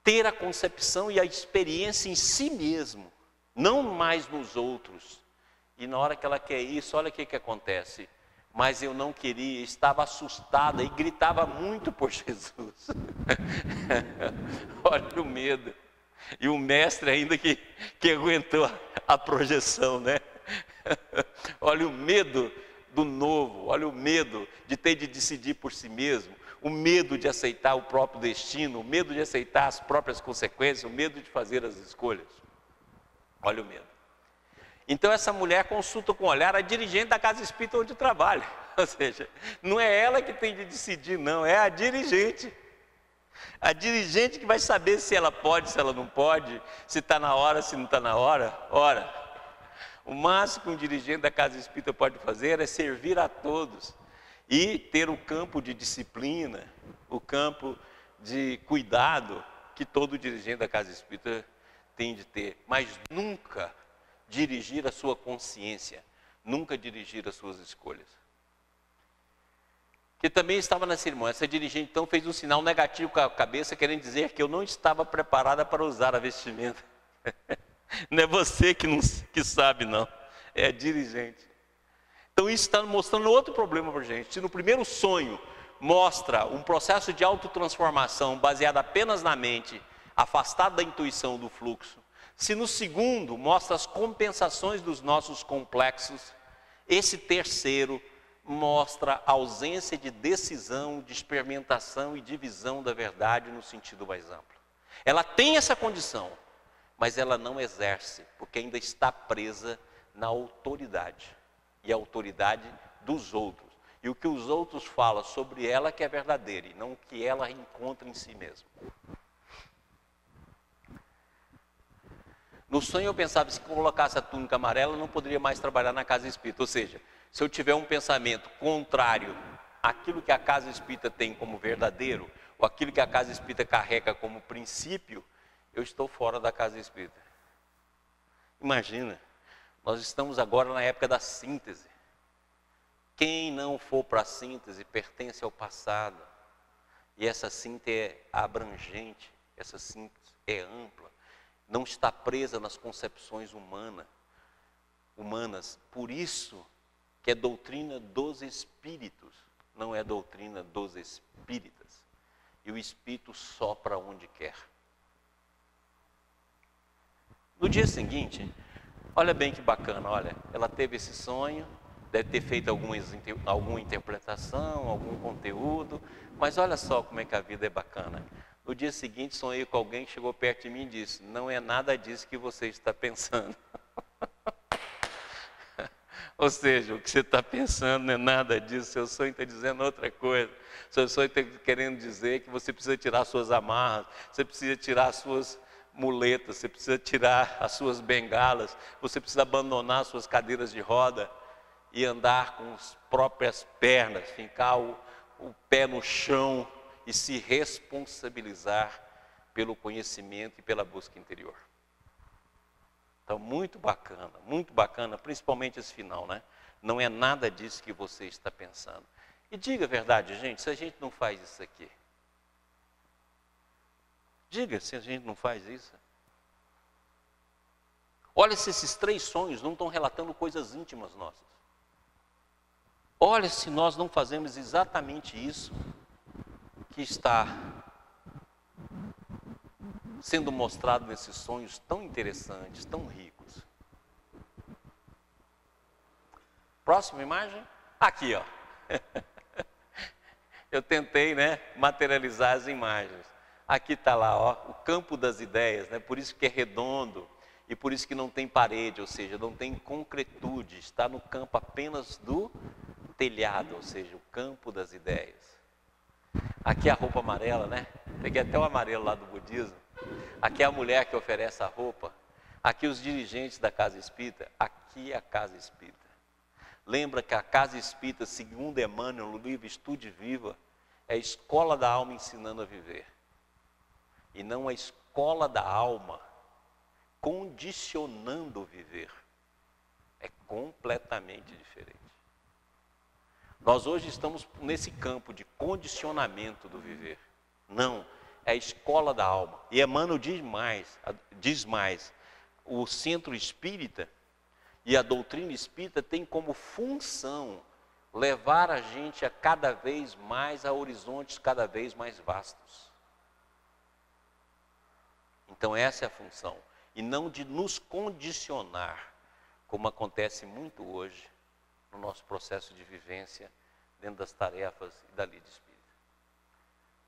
ter a concepção e a experiência em si mesmo, não mais nos outros. E na hora que ela quer isso, olha o que acontece. Mas eu não queria, estava assustada e gritava muito por Jesus. Olha o medo. E o mestre ainda que aguentou a projeção, né? Olha o medo do novo, olha o medo de ter de decidir por si mesmo, o medo de aceitar o próprio destino, o medo de aceitar as próprias consequências, o medo de fazer as escolhas. Olha o medo. Então essa mulher consulta com o olhar a dirigente da casa espírita onde trabalha. Ou seja, não é ela que tem de decidir, não, é a dirigente. A dirigente que vai saber se ela pode, se ela não pode, se está na hora, se não está na hora. Ora, o máximo que um dirigente da casa espírita pode fazer é servir a todos e ter o campo de disciplina, o campo de cuidado que todo dirigente da casa espírita tem de ter, mas nunca dirigir a sua consciência, nunca dirigir as suas escolhas. Que também estava na cerimônia, essa dirigente então fez um sinal negativo com a cabeça, querendo dizer que eu não estava preparada para usar a vestimenta. Não é você que sabe, não, é a dirigente. Então isso está mostrando outro problema para a gente. Se no primeiro sonho mostra um processo de autotransformação baseado apenas na mente, afastado da intuição do fluxo, se no segundo mostra as compensações dos nossos complexos, esse terceiro mostra a ausência de decisão, de experimentação e de visão da verdade no sentido mais amplo. Ela tem essa condição, mas ela não exerce, porque ainda está presa na autoridade, e a autoridade dos outros. E o que os outros falam sobre ela que é verdadeiro, e não o que ela encontra em si mesma. No sonho eu pensava que se colocasse a túnica amarela, eu não poderia mais trabalhar na casa espírita. Ou seja, se eu tiver um pensamento contrário àquilo que a casa espírita tem como verdadeiro, ou aquilo que a casa espírita carrega como princípio, eu estou fora da casa espírita. Imagina, nós estamos agora na época da síntese. Quem não for para a síntese pertence ao passado. E essa síntese é abrangente, essa síntese é ampla. Não está presa nas concepções humanas. Por isso que é doutrina dos espíritos, não é doutrina dos espíritas. E o espírito sopra onde quer. No dia seguinte, olha bem que bacana, olha, ela teve esse sonho, deve ter feito alguma interpretação, algum conteúdo, mas olha só como é que a vida é bacana. No dia seguinte, sonhei com alguém que chegou perto de mim e disse, não é nada disso que você está pensando. Ou seja, o que você está pensando não é nada disso, seu sonho está dizendo outra coisa. Seu sonho está querendo dizer que você precisa tirar suas amarras, você precisa tirar as suas muletas, você precisa tirar as suas bengalas, você precisa abandonar as suas cadeiras de roda e andar com as próprias pernas, fincar o pé no chão e se responsabilizar pelo conhecimento e pela busca interior. Então, muito bacana, principalmente esse final, né? Não é nada disso que você está pensando. E diga a verdade, gente, se a gente não faz isso aqui. Diga se a gente não faz isso. Olha se esses 3 sonhos não estão relatando coisas íntimas nossas. Olha se nós não fazemos exatamente isso que está sendo mostrado nesses sonhos tão interessantes, tão ricos. Próxima imagem? Aqui, ó. Eu tentei, né, materializar as imagens. Aqui está lá, ó, o campo das ideias, né? Por isso que é redondo e por isso que não tem parede, ou seja, não tem concretude. Está no campo apenas do telhado, ou seja, o campo das ideias. Aqui a roupa amarela, né? Peguei até o amarelo lá do budismo. Aqui é a mulher que oferece a roupa. Aqui os dirigentes da casa espírita. Aqui é a casa espírita. Lembra que a casa espírita, segundo Emmanuel, no livro Estude Viva, é a escola da alma ensinando a viver. E não a escola da alma condicionando o viver. É completamente diferente. Nós hoje estamos nesse campo de condicionamento do viver. Não, é a escola da alma. E Emmanuel diz mais, o centro espírita e a doutrina espírita tem como função levar a gente a cada vez mais a horizontes cada vez mais vastos. Então essa é a função. E não de nos condicionar, como acontece muito hoje no nosso processo de vivência dentro das tarefas e da lida espírita.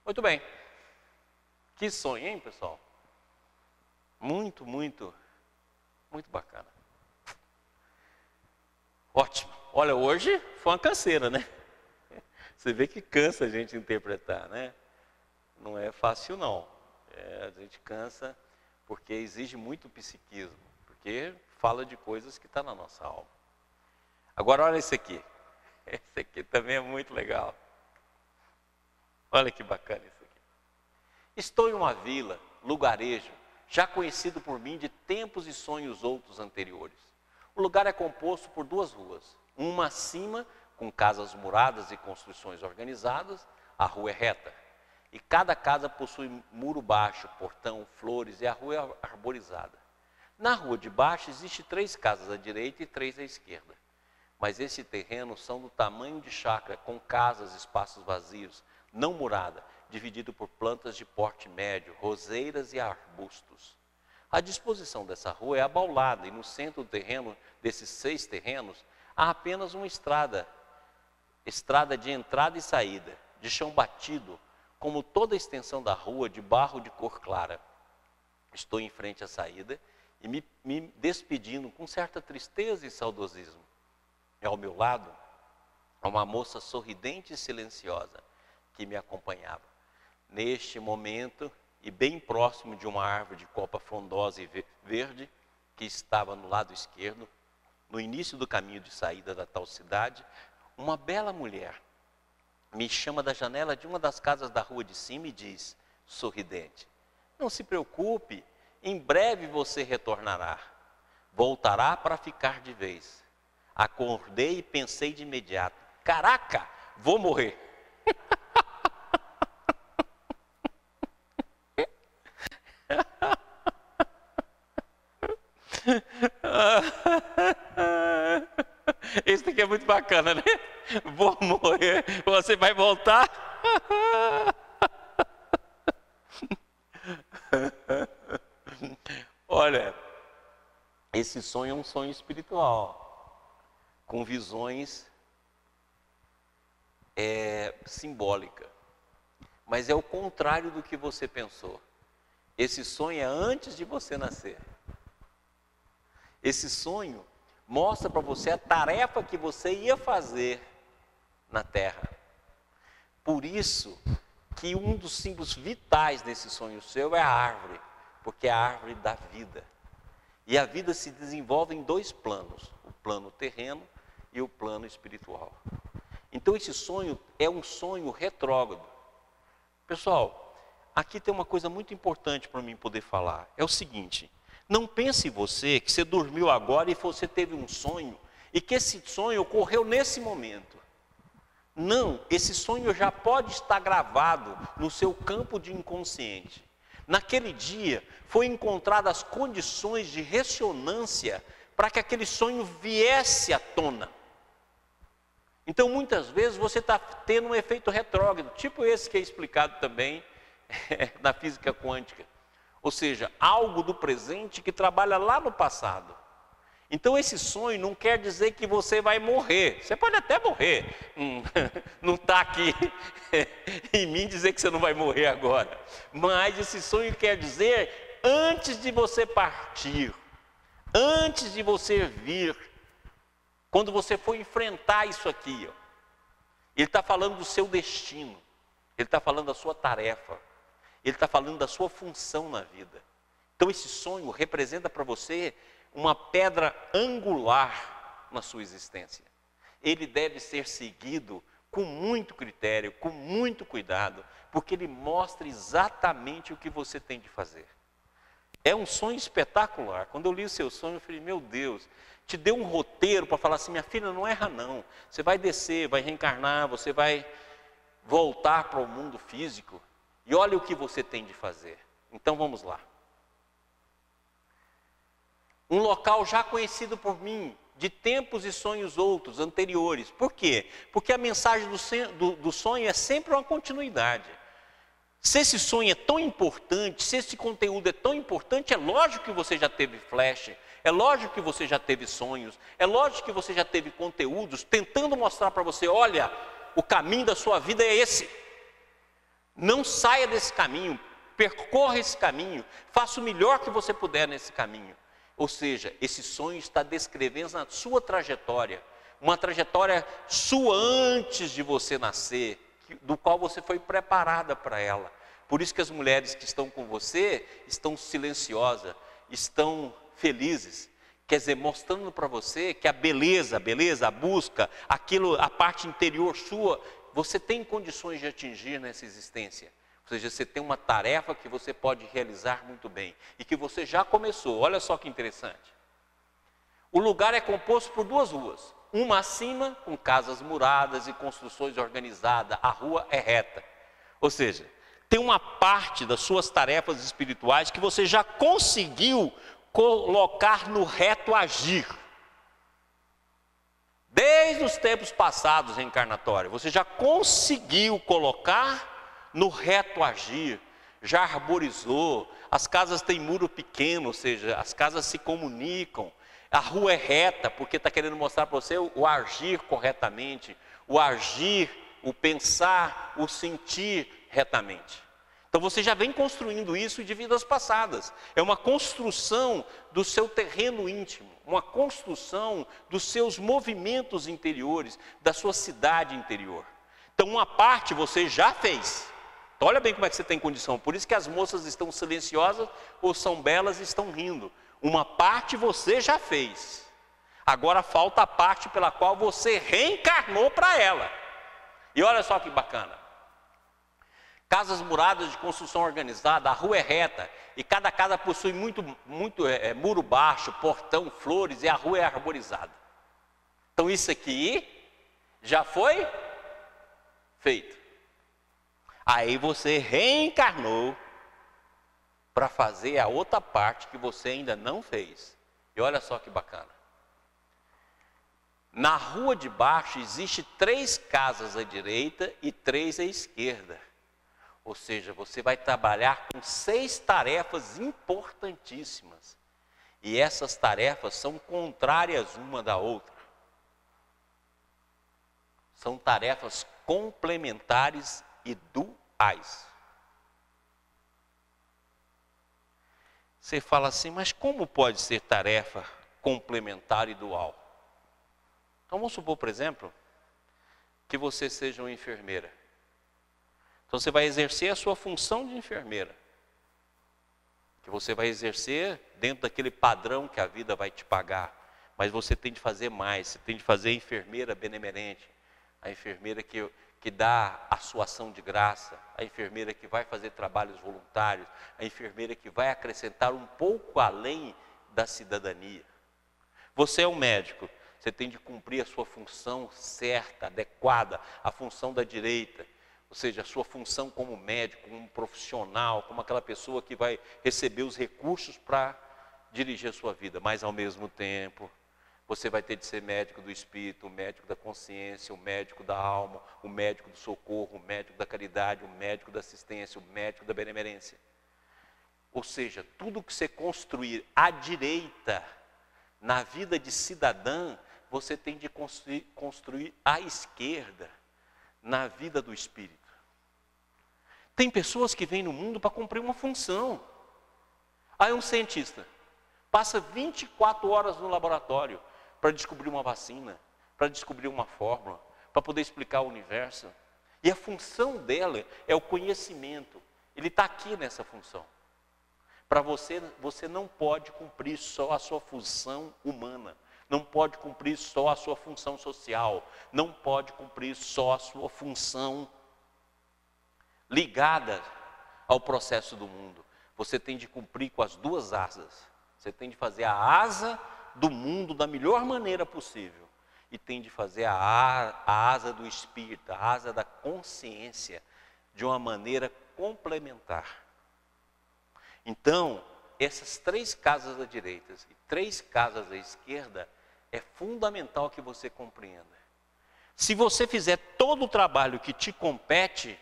Muito bem. Que sonho, hein, pessoal? Muito bacana. Ótimo. Olha, hoje foi uma canseira, né? Você vê que cansa a gente interpretar, né? Não é fácil, não. A gente cansa porque exige muito psiquismo, porque fala de coisas que estão na nossa alma. Agora, olha esse aqui. Esse aqui também é muito legal. Olha que bacana isso aqui. Estou em uma vila, lugarejo, já conhecido por mim de tempos e sonhos outros anteriores. O lugar é composto por 2 ruas. Uma acima, com casas muradas e construções organizadas, a rua é reta. E cada casa possui muro baixo, portão, flores e a rua é arborizada. Na rua de baixo existem 3 casas à direita e 3 à esquerda. Mas esse terreno são do tamanho de chácara, com casas, espaços vazios, não murada, dividido por plantas de porte médio, roseiras e arbustos. A disposição dessa rua é abaulada e no centro do terreno, desses 6 terrenos, há apenas uma estrada de entrada e saída, de chão batido, como toda a extensão da rua, de barro de cor clara. Estou em frente à saída e me despedindo com certa tristeza e saudosismo. E ao meu lado, há uma moça sorridente e silenciosa que me acompanhava. Neste momento, e bem próximo de uma árvore de copa frondosa e verde, que estava no lado esquerdo, no início do caminho de saída da tal cidade, uma bela mulher me chama da janela de uma das casas da rua de cima e diz, sorridente, não se preocupe, Em breve você retornará, voltará para ficar de vez. Acordei e pensei de imediato: caraca, vou morrer. Esse aqui é muito bacana, né? Vou morrer, você vai voltar. Olha, esse sonho é um sonho espiritual, com visões simbólicas. Mas é o contrário do que você pensou. Esse sonho é antes de você nascer. Esse sonho mostra para você a tarefa que você ia fazer na terra. Por isso que um dos símbolos vitais desse sonho seu é a árvore, porque é a árvore da vida. E a vida se desenvolve em dois planos, o plano terreno e o plano espiritual. Então esse sonho é um sonho retrógrado. Pessoal, aqui tem uma coisa muito importante para mim poder falar. É o seguinte: não pense você que você dormiu agora e você teve um sonho e que esse sonho ocorreu nesse momento. Não, esse sonho já pode estar gravado no seu campo de inconsciente. Naquele dia foi encontradas as condições de ressonância para que aquele sonho viesse à tona. Então muitas vezes você está tendo um efeito retrógrado, tipo esse que é explicado também na física quântica. Ou seja, algo do presente que trabalha lá no passado. Então esse sonho não quer dizer que você vai morrer. Você pode até morrer. Não está aqui em mim dizer que você não vai morrer agora. Mas esse sonho quer dizer antes de você partir, antes de você vir, quando você for enfrentar isso aqui. Ele está falando do seu destino. Ele está falando da sua tarefa. Ele está falando da sua função na vida. Então esse sonho representa para você uma pedra angular na sua existência. Ele deve ser seguido com muito critério, com muito cuidado, porque ele mostra exatamente o que você tem de fazer. É um sonho espetacular. Quando eu li o seu sonho, eu falei: meu Deus, te deu um roteiro para falar assim: minha filha, não erra não. Você vai descer, vai reencarnar, você vai voltar para o mundo físico. E olha o que você tem de fazer. Então vamos lá. Um local já conhecido por mim, de tempos e sonhos outros, anteriores. Por quê? Porque a mensagem do sonho é sempre uma continuidade. Se esse sonho é tão importante, se esse conteúdo é tão importante, é lógico que você já teve flash, é lógico que você já teve sonhos, é lógico que você já teve conteúdos tentando mostrar para você: olha, o caminho da sua vida é esse. Não saia desse caminho, percorra esse caminho, faça o melhor que você puder nesse caminho. Ou seja, esse sonho está descrevendo a sua trajetória, uma trajetória sua antes de você nascer, do qual você foi preparada para ela. Por isso que as mulheres que estão com você estão silenciosas, estão felizes. Quer dizer, mostrando para você que a beleza, a busca, aquilo, a parte interior sua, você tem condições de atingir nessa existência. Ou seja, você tem uma tarefa que você pode realizar muito bem e que você já começou. Olha só que interessante. O lugar é composto por duas ruas. Uma acima, com casas muradas e construções organizadas. A rua é reta. Ou seja, tem uma parte das suas tarefas espirituais que você já conseguiu colocar no reto agir. Desde os tempos passados reencarnatórios, você já conseguiu colocar no reto agir, já arborizou, as casas têm muro pequeno, ou seja, as casas se comunicam, a rua é reta, porque está querendo mostrar para você o agir corretamente, o agir, o pensar, o sentir retamente. Então você já vem construindo isso de vidas passadas. É uma construção do seu terreno íntimo, uma construção dos seus movimentos interiores, da sua cidade interior. Então uma parte você já fez. Então, olha bem como é que você tem condição. Por isso que as moças estão silenciosas ou são belas e estão rindo. Uma parte você já fez. Agora falta a parte pela qual você reencarnou para ela. E olha só que bacana. Casas muradas de construção organizada, a rua é reta e cada casa possui muito muro baixo, portão, flores e a rua é arborizada. Então isso aqui já foi feito. Aí você reencarnou para fazer a outra parte que você ainda não fez. E olha só que bacana. Na rua de baixo existe 3 casas à direita e 3 à esquerda. Ou seja, você vai trabalhar com 6 tarefas importantíssimas. E essas tarefas são contrárias uma da outra. São tarefas complementares e duais. Você fala assim, mas como pode ser tarefa complementar e dual? Então vamos supor, por exemplo, que você seja uma enfermeira. Então você vai exercer a sua função de enfermeira. Que você vai exercer dentro daquele padrão que a vida vai te pagar. Mas você tem de fazer mais, você tem de fazer a enfermeira benemerente. A enfermeira que dá a sua ação de graça. A enfermeira que vai fazer trabalhos voluntários. A enfermeira que vai acrescentar um pouco além da cidadania. Você é um médico. Você tem de cumprir a sua função certa, adequada, a função da direita. Ou seja, a sua função como médico, como profissional, como aquela pessoa que vai receber os recursos para dirigir a sua vida. Mas ao mesmo tempo, você vai ter de ser médico do espírito, o médico da consciência, o médico da alma, o médico do socorro, o médico da caridade, o médico da assistência, o médico da benemerência. Ou seja, tudo que você construir à direita, na vida de cidadã, você tem de construir à esquerda, na vida do espírito. Tem pessoas que vêm no mundo para cumprir uma função. Aí um cientista passa 24 horas no laboratório para descobrir uma vacina, para descobrir uma fórmula, para poder explicar o universo. E a função dela é o conhecimento. Ele está aqui nessa função. Para você, você não pode cumprir só a sua função humana. Não pode cumprir só a sua função social. Não pode cumprir só a sua função ligada ao processo do mundo. Você tem de cumprir com as 2 asas. Você tem de fazer a asa do mundo da melhor maneira possível. E tem de fazer a asa do espírito, a asa da consciência, de uma maneira complementar. Então, essas 3 casas à direita e 3 casas à esquerda, é fundamental que você compreenda. Se você fizer todo o trabalho que te compete,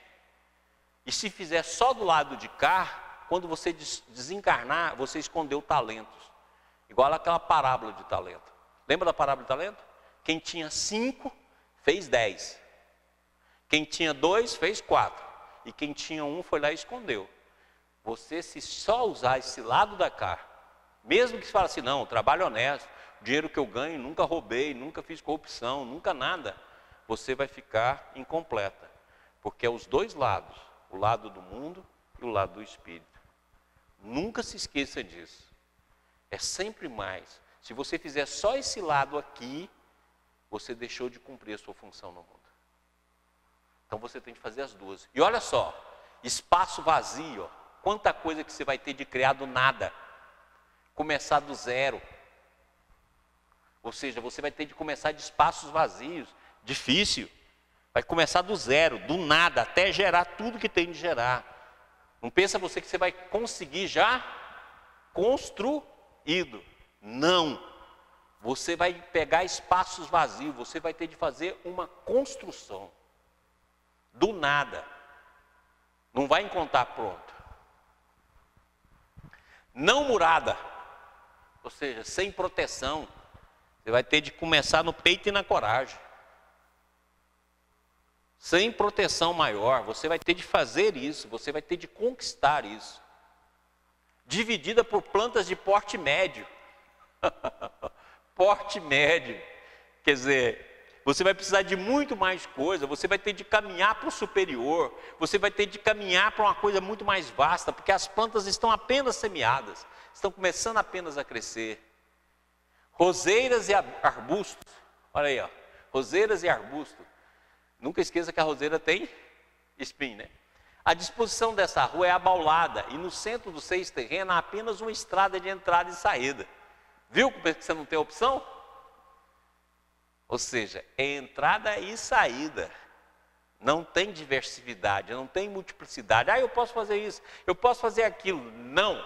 e se fizer só do lado de cá, quando você desencarnar, você escondeu talentos. Igual aquela parábola de talento. Lembra da parábola de talento? Quem tinha 5, fez 10. Quem tinha 2, fez 4. E quem tinha 1, foi lá e escondeu. Você, se só usar esse lado da cá, mesmo que você fale assim, não, trabalho honesto, dinheiro que eu ganho, nunca roubei, nunca fiz corrupção, nunca nada, você vai ficar incompleta. Porque é os 2 lados, o lado do mundo e o lado do espírito. Nunca se esqueça disso. É sempre mais. Se você fizer só esse lado aqui, você deixou de cumprir a sua função no mundo. Então você tem que fazer as 2. E olha só, espaço vazio, ó. Quanta coisa que você vai ter de criar do nada. Começar do zero. Ou seja, você vai ter de começar de espaços vazios. Difícil. Vai começar do zero, do nada, até gerar tudo que tem de gerar. Não pensa você que você vai conseguir já construído. Não. Você vai pegar espaços vazios. Você vai ter de fazer uma construção. Do nada. Não vai encontrar pronto. Não murada, ou seja, sem proteção. Você vai ter de começar no peito e na coragem. Sem proteção maior, você vai ter de fazer isso, você vai ter de conquistar isso. Dividida por plantas de porte médio. Porte médio. Quer dizer, você vai precisar de muito mais coisa, você vai ter de caminhar para o superior, você vai ter de caminhar para uma coisa muito mais vasta, porque as plantas estão apenas semeadas, estão começando apenas a crescer. Roseiras e arbustos, olha aí, ó, roseiras e arbustos. Nunca esqueça que a roseira tem espinho, né? A disposição dessa rua é abaulada e no centro do 6 terreno há apenas uma estrada de entrada e saída. Viu como é que você não tem opção? Ou seja, é entrada e saída. Não tem diversidade, não tem multiplicidade. Eu posso fazer isso, eu posso fazer aquilo. Não.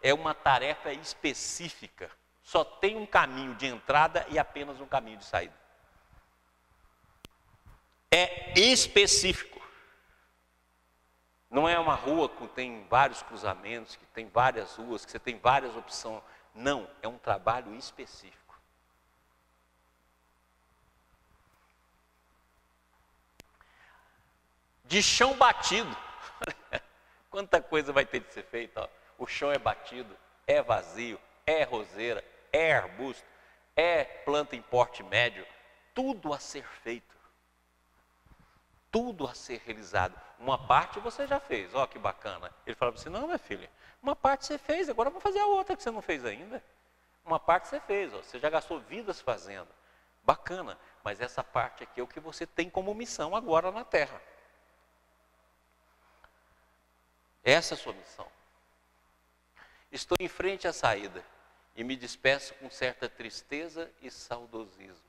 É uma tarefa específica. Só tem um caminho de entrada e apenas um caminho de saída. É específico. Não é uma rua que tem vários cruzamentos, que tem várias ruas, que você tem várias opções. Não, é um trabalho específico. De chão batido. Quanta coisa vai ter de ser feita. O chão é batido, é vazio, é roseira, é arbusto, é planta em porte médio. Tudo a ser feito. Tudo a ser realizado. Uma parte você já fez, ó que bacana. Ele fala para você, não, minha filha, uma parte você fez, agora vamos fazer a outra que você não fez ainda. Uma parte você fez, ó, você já gastou vidas fazendo. Bacana, mas essa parte aqui é o que você tem como missão agora na terra. Essa é a sua missão. Estou em frente à saída e me despeço com certa tristeza e saudosismo.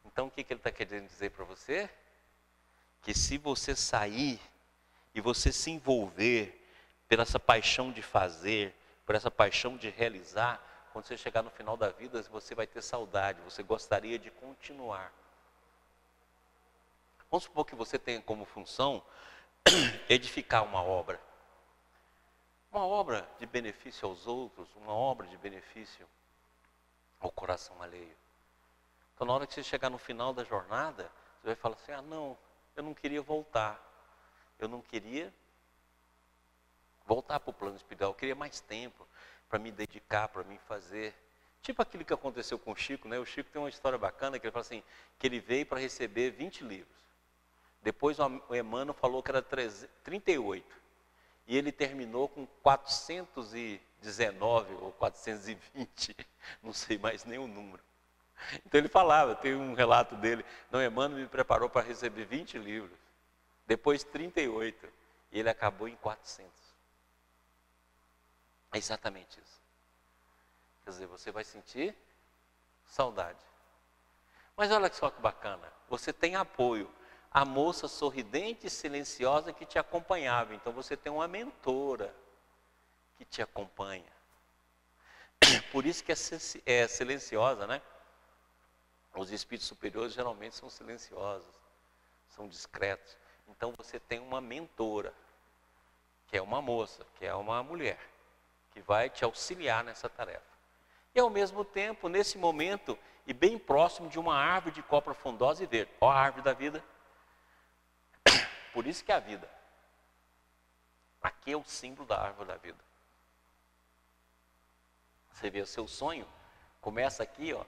Então o que ele está querendo dizer para você? Que se você sair e você se envolver por essa paixão de fazer, por essa paixão de realizar, quando você chegar no final da vida, você vai ter saudade, você gostaria de continuar. Vamos supor que você tenha como função edificar uma obra de benefício aos outros, uma obra de benefício ao coração alheio. Então na hora que você chegar no final da jornada, você vai falar assim, não, eu não queria voltar. Eu não queria voltar para o plano espiritual. Eu queria mais tempo para me dedicar, para me fazer. Tipo aquilo que aconteceu com o Chico, né? O Chico tem uma história bacana, que ele fala assim, que ele veio para receber 20 livros. Depois o Emmanuel falou que era 38. E ele terminou com 419 ou 420, não sei mais nem o número. Então ele falava, tem um relato dele, Emmanuel me preparou para receber 20 livros, depois 38, e ele acabou em 400. É exatamente isso. Quer dizer, você vai sentir saudade. Mas olha só que bacana, você tem apoio. A moça sorridente e silenciosa que te acompanhava, então você tem uma mentora que te acompanha. Por isso que é silenciosa, né? Os espíritos superiores geralmente são silenciosos, são discretos. Então você tem uma mentora, que é uma moça, que é uma mulher, que vai te auxiliar nessa tarefa. E ao mesmo tempo, nesse momento, e bem próximo de uma árvore de copra frondosa e verde. Ó a árvore da vida. Por isso que é a vida. Aqui é o símbolo da árvore da vida. Você vê o seu sonho, começa aqui, ó.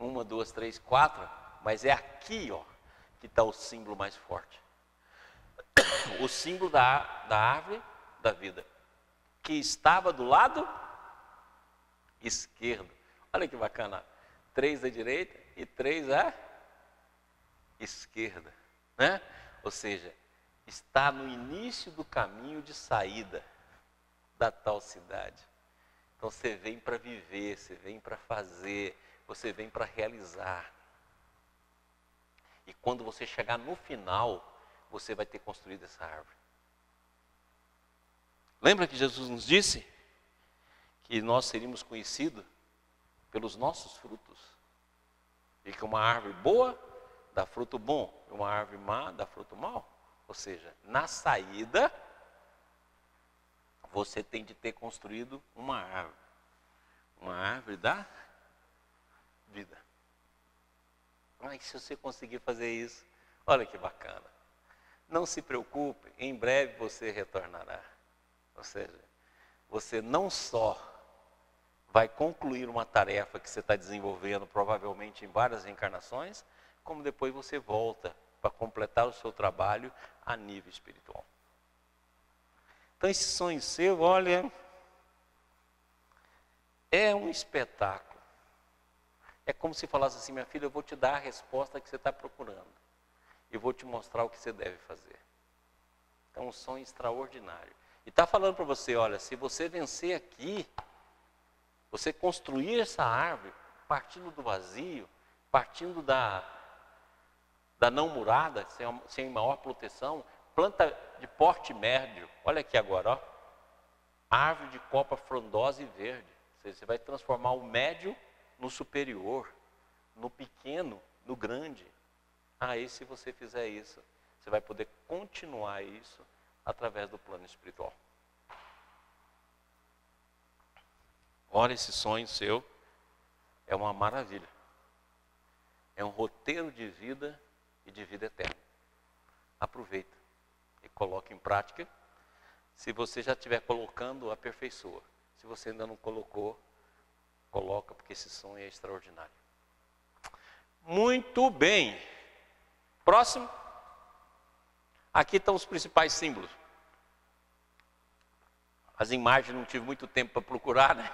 1, 2, 3, 4, mas é aqui, ó, que está o símbolo mais forte. O símbolo da árvore da vida, que estava do lado esquerdo. Olha que bacana, 3 à direita e 3 à esquerda, né? Ou seja, está no início do caminho de saída da tal cidade. Então você vem para viver, você vem para fazer, você vem para realizar. E quando você chegar no final, você vai ter construído essa árvore. Lembra que Jesus nos disse que nós seríamos conhecidos pelos nossos frutos? E que uma árvore boa dá fruto bom, e uma árvore má dá fruto mau. Ou seja, na saída, você tem de ter construído uma árvore da vida. Mas se você conseguir fazer isso, olha que bacana. Não se preocupe, em breve você retornará. Ou seja, você não só vai concluir uma tarefa que você está desenvolvendo, provavelmente em várias reencarnações, como depois você volta para completar o seu trabalho a nível espiritual. Então esse sonho seu, olha, é um espetáculo. É como se falasse assim, minha filha, eu vou te dar a resposta que você está procurando. E vou te mostrar o que você deve fazer. É um sonho extraordinário. E está falando para você, olha, se você vencer aqui, você construir essa árvore, partindo do vazio, partindo da não murada, sem maior proteção, planta de porte médio. Olha aqui agora, ó. Árvore de copa frondosa e verde. Ou seja, você vai transformar o médio no superior, no pequeno no grande. Aí, se você fizer isso, você vai poder continuar isso através do plano espiritual. Olha, esse sonho seu é uma maravilha. É um roteiro de vida e de vida eterna. Aproveita e coloque em prática. Se você já estiver colocando, aperfeiçoa. Se você ainda não colocou, coloca, porque esse sonho é extraordinário. Muito bem. Próximo. Aqui estão os principais símbolos. As imagens não tive muito tempo para procurar, né?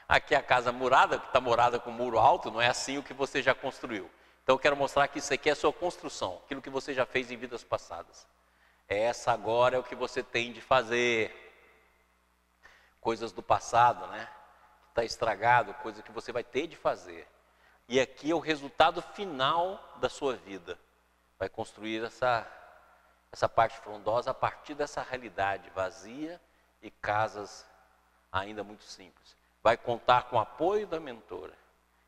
Aqui é a casa murada, que está morada com muro alto, não é assim o que você já construiu. Então eu quero mostrar que isso aqui é a sua construção, aquilo que você já fez em vidas passadas. Essa agora é o que você tem de fazer. Coisas do passado, né? Que está estragado, coisa que você vai ter de fazer. E aqui é o resultado final da sua vida. Vai construir essa parte frondosa a partir dessa realidade vazia e casas ainda muito simples. Vai contar com o apoio da mentora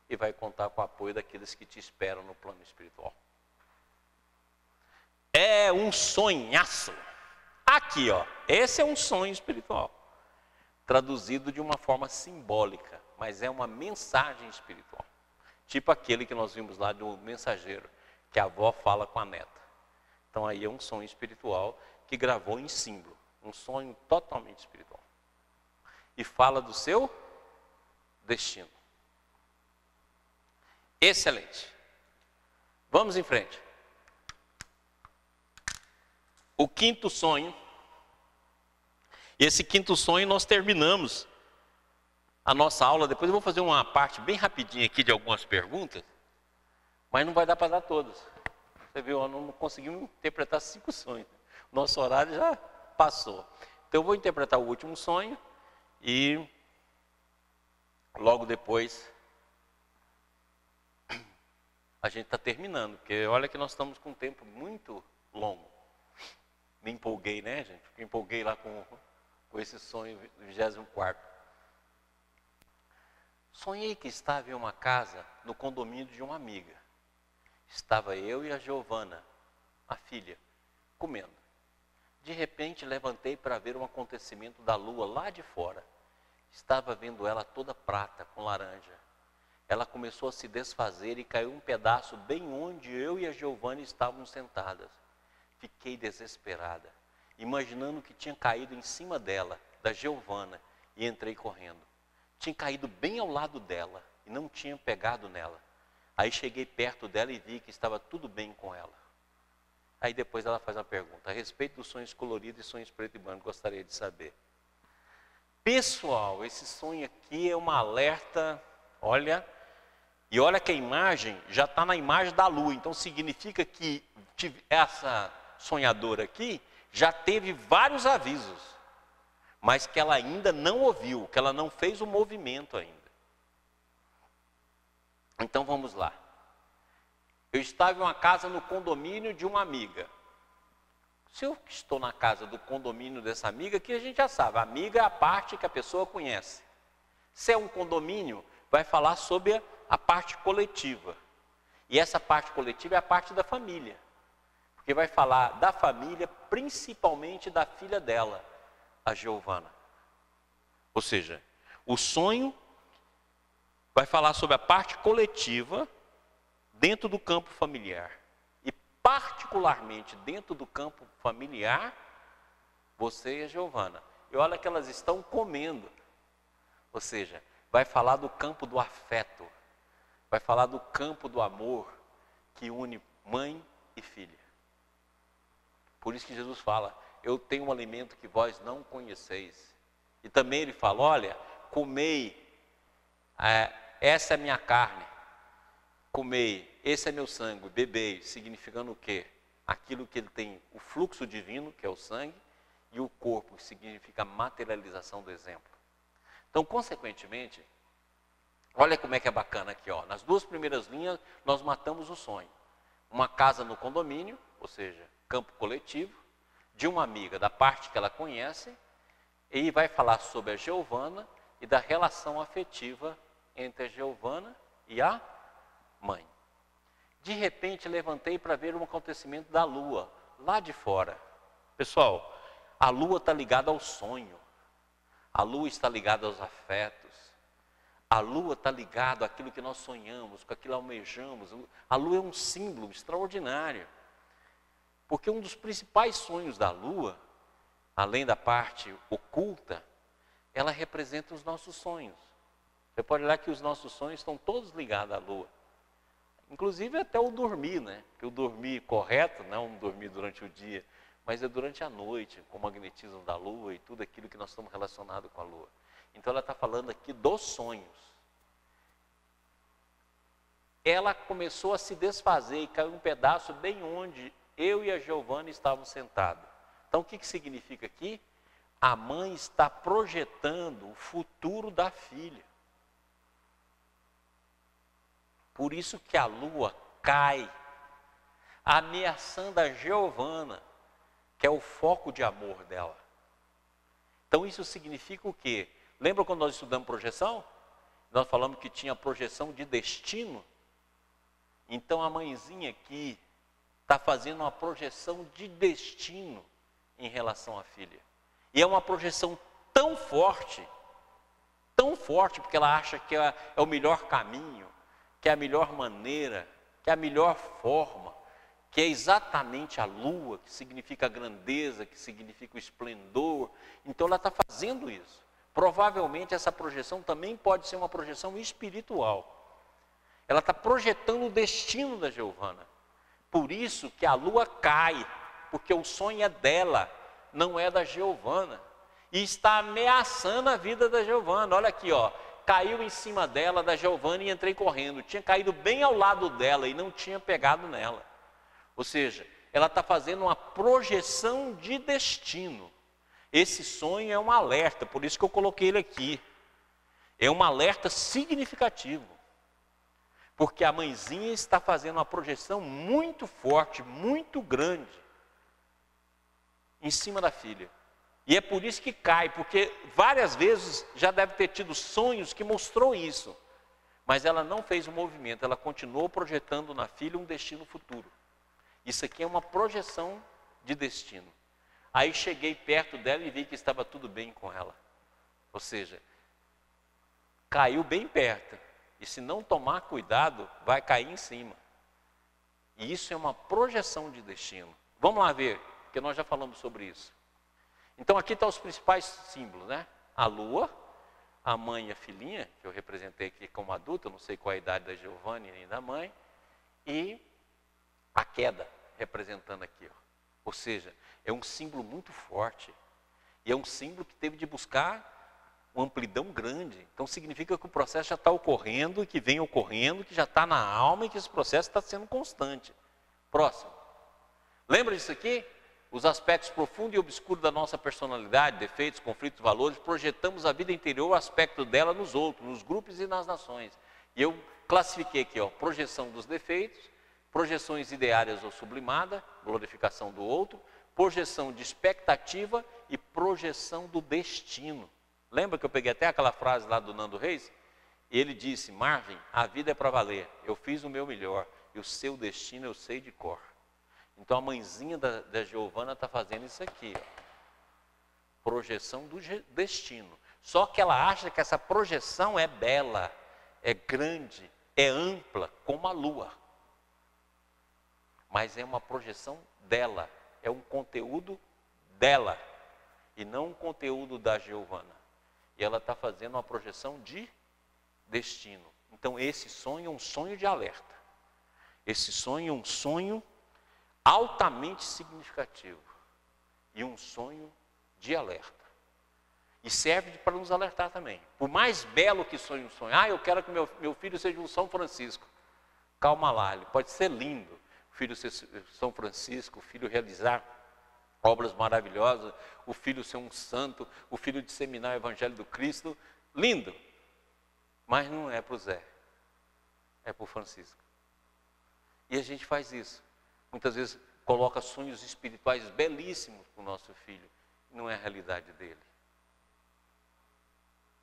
e vai contar com o apoio daqueles que te esperam no plano espiritual. É um sonhaço. Aqui, ó, esse é um sonho espiritual, traduzido de uma forma simbólica, mas é uma mensagem espiritual. Tipo aquele que nós vimos lá do mensageiro, que a avó fala com a neta. Então aí é um sonho espiritual que gravou em símbolo, um sonho totalmente espiritual. E fala do seu destino. Excelente. Vamos em frente. O quinto sonho. E esse quinto sonho nós terminamos a nossa aula. Depois eu vou fazer uma parte bem rapidinha aqui de algumas perguntas, mas não vai dar para dar todas. Você viu, não conseguimos interpretar 5 sonhos. Nosso horário já passou. Então eu vou interpretar o último sonho e logo depois a gente está terminando, porque olha que nós estamos com um tempo muito longo. Me empolguei, né, gente? Me empolguei lá com esse sonho do 24º. Sonhei que estava em uma casa no condomínio de uma amiga. Estava eu e a Giovana, a filha, comendo. De repente levantei para ver um acontecimento da lua lá de fora. Estava vendo ela toda prata, com laranja. Ela começou a se desfazer e caiu um pedaço bem onde eu e a Giovana estávamos sentadas. Fiquei desesperada, imaginando que tinha caído em cima dela, da Giovana, e entrei correndo. Tinha caído bem ao lado dela e não tinha pegado nela. Aí cheguei perto dela e vi que estava tudo bem com ela. Aí depois ela faz uma pergunta, a respeito dos sonhos coloridos e sonhos preto e branco, gostaria de saber. Pessoal, esse sonho aqui é uma alerta, olha, e olha que a imagem já está na imagem da lua, então significa que essa sonhadora aqui já teve vários avisos, mas que ela ainda não ouviu, que ela não fez o movimento ainda. Então vamos lá. Eu estava em uma casa no condomínio de uma amiga. Se eu estou na casa do condomínio dessa amiga, que a gente já sabe, a amiga é a parte que a pessoa conhece. Se é um condomínio, vai falar sobre a parte coletiva. E essa parte coletiva é a parte da família. Porque vai falar da família, principalmente da filha dela, a Giovana. Ou seja, o sonho vai falar sobre a parte coletiva dentro do campo familiar. E particularmente dentro do campo familiar, você e a Giovana. E olha que elas estão comendo. Ou seja, vai falar do campo do afeto. Vai falar do campo do amor que une mãe e filha. Por isso que Jesus fala, eu tenho um alimento que vós não conheceis. E também ele fala, olha, comei, essa é a minha carne. Comei, esse é meu sangue, bebei, significando o quê? Aquilo que ele tem, o fluxo divino, que é o sangue, e o corpo, que significa materialização do exemplo. Então, consequentemente, olha como é que é bacana aqui, ó. Nas duas primeiras linhas, nós matamos o sonho. Uma casa no condomínio, ou seja, campo coletivo, de uma amiga, da parte que ela conhece, e vai falar sobre a Giovana e da relação afetiva entre a Giovana e a mãe. De repente, levantei para ver um acontecimento da lua, lá de fora. Pessoal, a lua está ligada ao sonho. A lua está ligada aos afetos. A lua está ligada àquilo que nós sonhamos, com aquilo que almejamos. A lua é um símbolo extraordinário. Porque um dos principais sonhos da lua, além da parte oculta, ela representa os nossos sonhos. Você pode olhar que os nossos sonhos estão todos ligados à lua. Inclusive até o dormir, né? Porque o dormir correto, não dormir durante o dia, mas é durante a noite, com o magnetismo da lua e tudo aquilo que nós estamos relacionados com a lua. Então ela está falando aqui dos sonhos. Ela começou a se desfazer e caiu um pedaço bem onde eu e a Giovana estávamos sentados. Então o que significa aqui? A mãe está projetando o futuro da filha. Por isso que a lua cai, ameaçando a Giovana, que é o foco de amor dela. Então isso significa o quê? Lembra quando nós estudamos projeção? Nós falamos que tinha projeção de destino. Então a mãezinha aqui está fazendo uma projeção de destino em relação à filha. E é uma projeção tão forte, porque ela acha que é o melhor caminho, que é a melhor maneira, que é a melhor forma, que é exatamente a lua, que significa a grandeza, que significa o esplendor. Então ela está fazendo isso. Provavelmente essa projeção também pode ser uma projeção espiritual. Ela está projetando o destino da Giovana. Por isso que a lua cai, porque o sonho é dela, não é da Giovana. E está ameaçando a vida da Giovana. Olha aqui, ó. Caiu em cima dela, da Giovana, e entrei correndo. Tinha caído bem ao lado dela e não tinha pegado nela. Ou seja, ela está fazendo uma projeção de destino. Esse sonho é um alerta, por isso que eu coloquei ele aqui. É um alerta significativo. Porque a mãezinha está fazendo uma projeção muito forte, muito grande, em cima da filha. E é por isso que cai, porque várias vezes já deve ter tido sonhos que mostrou isso. Mas ela não fez o movimento, ela continuou projetando na filha um destino futuro. Isso aqui é uma projeção de destino. Aí cheguei perto dela e vi que estava tudo bem com ela. Ou seja, caiu bem perto. E se não tomar cuidado, vai cair em cima. E isso é uma projeção de destino. Vamos lá ver, porque nós já falamos sobre isso. Então aqui estão os principais símbolos, né? A lua, a mãe e a filhinha, que eu representei aqui como adulta, eu não sei qual a idade da Giovana nem da mãe, e a queda, representando aqui, ó. Ou seja, é um símbolo muito forte, e é um símbolo que teve de buscar uma amplidão grande. Então significa que o processo já está ocorrendo, que vem ocorrendo, que já está na alma e que esse processo está sendo constante. Próximo. Lembra disso aqui? Os aspectos profundos e obscuros da nossa personalidade, defeitos, conflitos, valores, projetamos a vida interior, o aspecto dela nos outros, nos grupos e nas nações. E eu classifiquei aqui, ó, projeção dos defeitos, projeções ideárias ou sublimada, glorificação do outro, projeção de expectativa e projeção do destino. Lembra que eu peguei até aquela frase lá do Nando Reis? Ele disse: Marvin, a vida é para valer, eu fiz o meu melhor e o seu destino eu sei de cor. Então a mãezinha da Giovana está fazendo isso aqui, ó. Projeção do destino. Só que ela acha que essa projeção é bela, é grande, é ampla, como a lua. Mas é uma projeção dela, é um conteúdo dela, e não um conteúdo da Giovana. E ela está fazendo uma projeção de destino. Então esse sonho é um sonho de alerta. Esse sonho é um sonho altamente significativo. E um sonho de alerta. E serve para nos alertar também. Por mais belo que sonhe um sonho. Ah, eu quero que meu filho seja um São Francisco. Calma lá, ele pode ser lindo. O filho ser São Francisco, o filho realizar obras maravilhosas, o filho ser um santo, o filho disseminar o evangelho do Cristo, lindo. Mas não é para o Zé, é para o Francisco. E a gente faz isso. Muitas vezes coloca sonhos espirituais belíssimos para o nosso filho. Não é a realidade dele.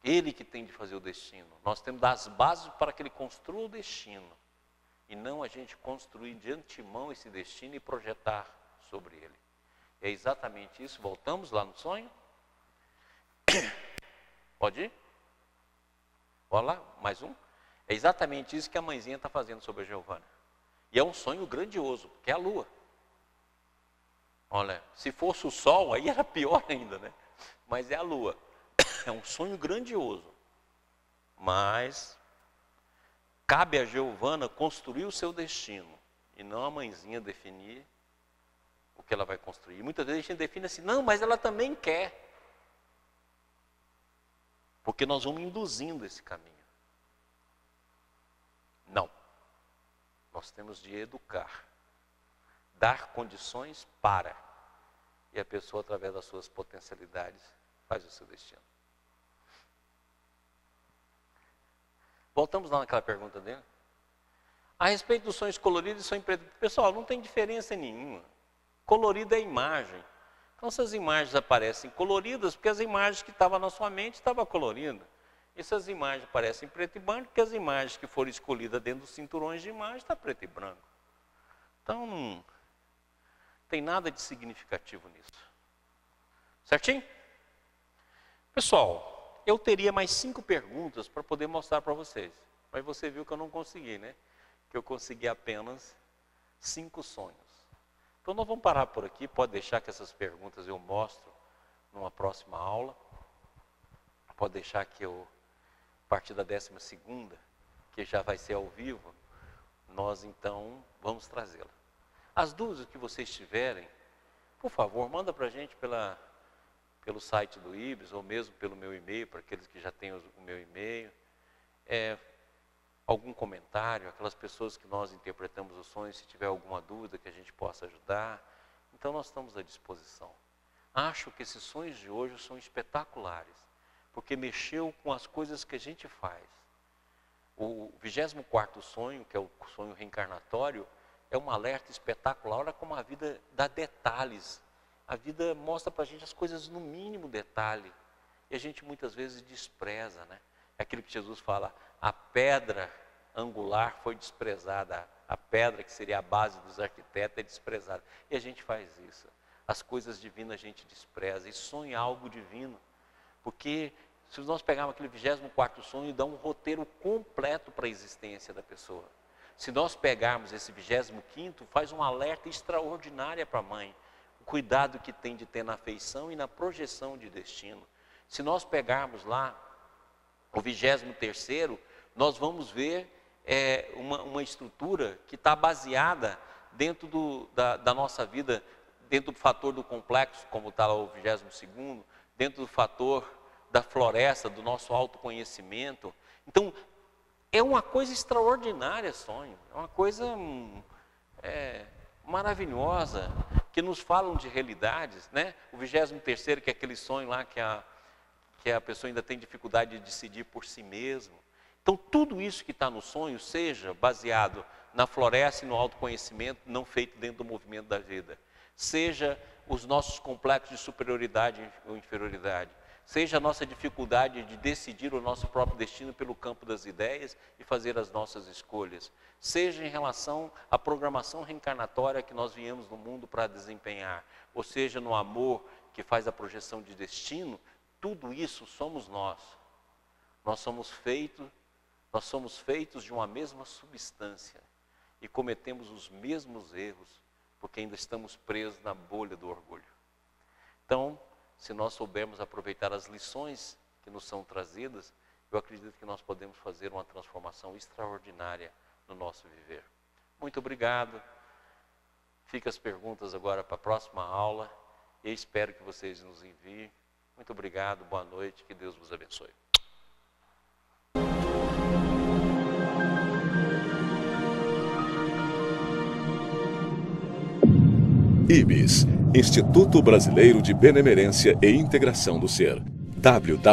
Ele que tem de fazer o destino. Nós temos de dar as bases para que ele construa o destino. E não a gente construir de antemão esse destino e projetar sobre ele. É exatamente isso. Voltamos lá no sonho? Pode ir? Olha lá, mais um. É exatamente isso que a mãezinha está fazendo sobre a Giovana. E é um sonho grandioso, porque é a lua. Olha, se fosse o sol, aí era pior ainda, né? Mas é a lua. É um sonho grandioso. Mas cabe a Giovana construir o seu destino. E não a mãezinha definir o que ela vai construir. E muitas vezes a gente define assim, não, mas ela também quer. Porque nós vamos induzindo esse caminho. Não. Nós temos de educar. Dar condições para. E a pessoa, através das suas potencialidades, faz o seu destino. Voltamos lá naquela pergunta dele. A respeito dos sonhos coloridos e sonhos pretos. Pessoal, não tem diferença nenhuma. Colorido é imagem. Então, essas imagens aparecem coloridas, porque as imagens que estavam na sua mente estavam coloridas. Essas imagens aparecem em preto e branco, porque as imagens que foram escolhidas dentro dos cinturões de imagem estão preto e branco. Então, não tem nada de significativo nisso. Certinho? Pessoal, eu teria mais 5 perguntas para poder mostrar para vocês. Mas você viu que eu não consegui, né? Que eu consegui apenas 5 sonhos. Então nós vamos parar por aqui, pode deixar que essas perguntas eu mostro numa próxima aula. Pode deixar que eu, a partir da 12ª, que já vai ser ao vivo, nós então vamos trazê-la. As dúvidas que vocês tiverem, por favor, manda para a gente pelo site do IBS, ou mesmo pelo meu e-mail, para aqueles que já têm o meu e-mail. Algum comentário, aquelas pessoas que nós interpretamos os sonhos, se tiver alguma dúvida que a gente possa ajudar. Então nós estamos à disposição. Acho que esses sonhos de hoje são espetaculares, porque mexeu com as coisas que a gente faz. O 24º sonho, que é o sonho reencarnatório, é um alerta espetacular. Olha como a vida dá detalhes. A vida mostra para a gente as coisas no mínimo detalhe. E a gente muitas vezes despreza, né? É aquilo que Jesus fala, a pedra angular foi desprezada. A pedra que seria a base dos arquitetos é desprezada. E a gente faz isso. As coisas divinas a gente despreza e sonha algo divino. Porque se nós pegarmos aquele 24º sonho e dar um roteiro completo para a existência da pessoa. Se nós pegarmos esse 25º, faz um alerta extraordinário para a mãe. O cuidado que tem de ter na afeição e na projeção de destino. Se nós pegarmos lá o 23º, nós vamos ver uma estrutura que está baseada dentro da nossa vida, dentro do fator do complexo, como está lá o 22º, dentro do fator da floresta, do nosso autoconhecimento. Então, é uma coisa extraordinária sonho, é uma coisa maravilhosa, que nos falam de realidades, né? O 23º, que é aquele sonho lá que a pessoa ainda tem dificuldade de decidir por si mesmo. Então, tudo isso que está no sonho, seja baseado na floresta e no autoconhecimento, não feito dentro do movimento da vida. Seja os nossos complexos de superioridade ou inferioridade. Seja a nossa dificuldade de decidir o nosso próprio destino pelo campo das ideias e fazer as nossas escolhas. Seja em relação à programação reencarnatória que nós viemos no mundo para desempenhar. Ou seja, no amor que faz a projeção de destino. Tudo isso somos nós. Nós somos feitos de uma mesma substância. E cometemos os mesmos erros, porque ainda estamos presos na bolha do orgulho. Então, se nós soubermos aproveitar as lições que nos são trazidas, eu acredito que nós podemos fazer uma transformação extraordinária no nosso viver. Muito obrigado. Fica as perguntas agora para a próxima aula. E espero que vocês nos enviem. Muito obrigado, boa noite, que Deus vos abençoe. IBS Instituto Brasileiro de Benemerência e Integração do Ser. www.ibis.org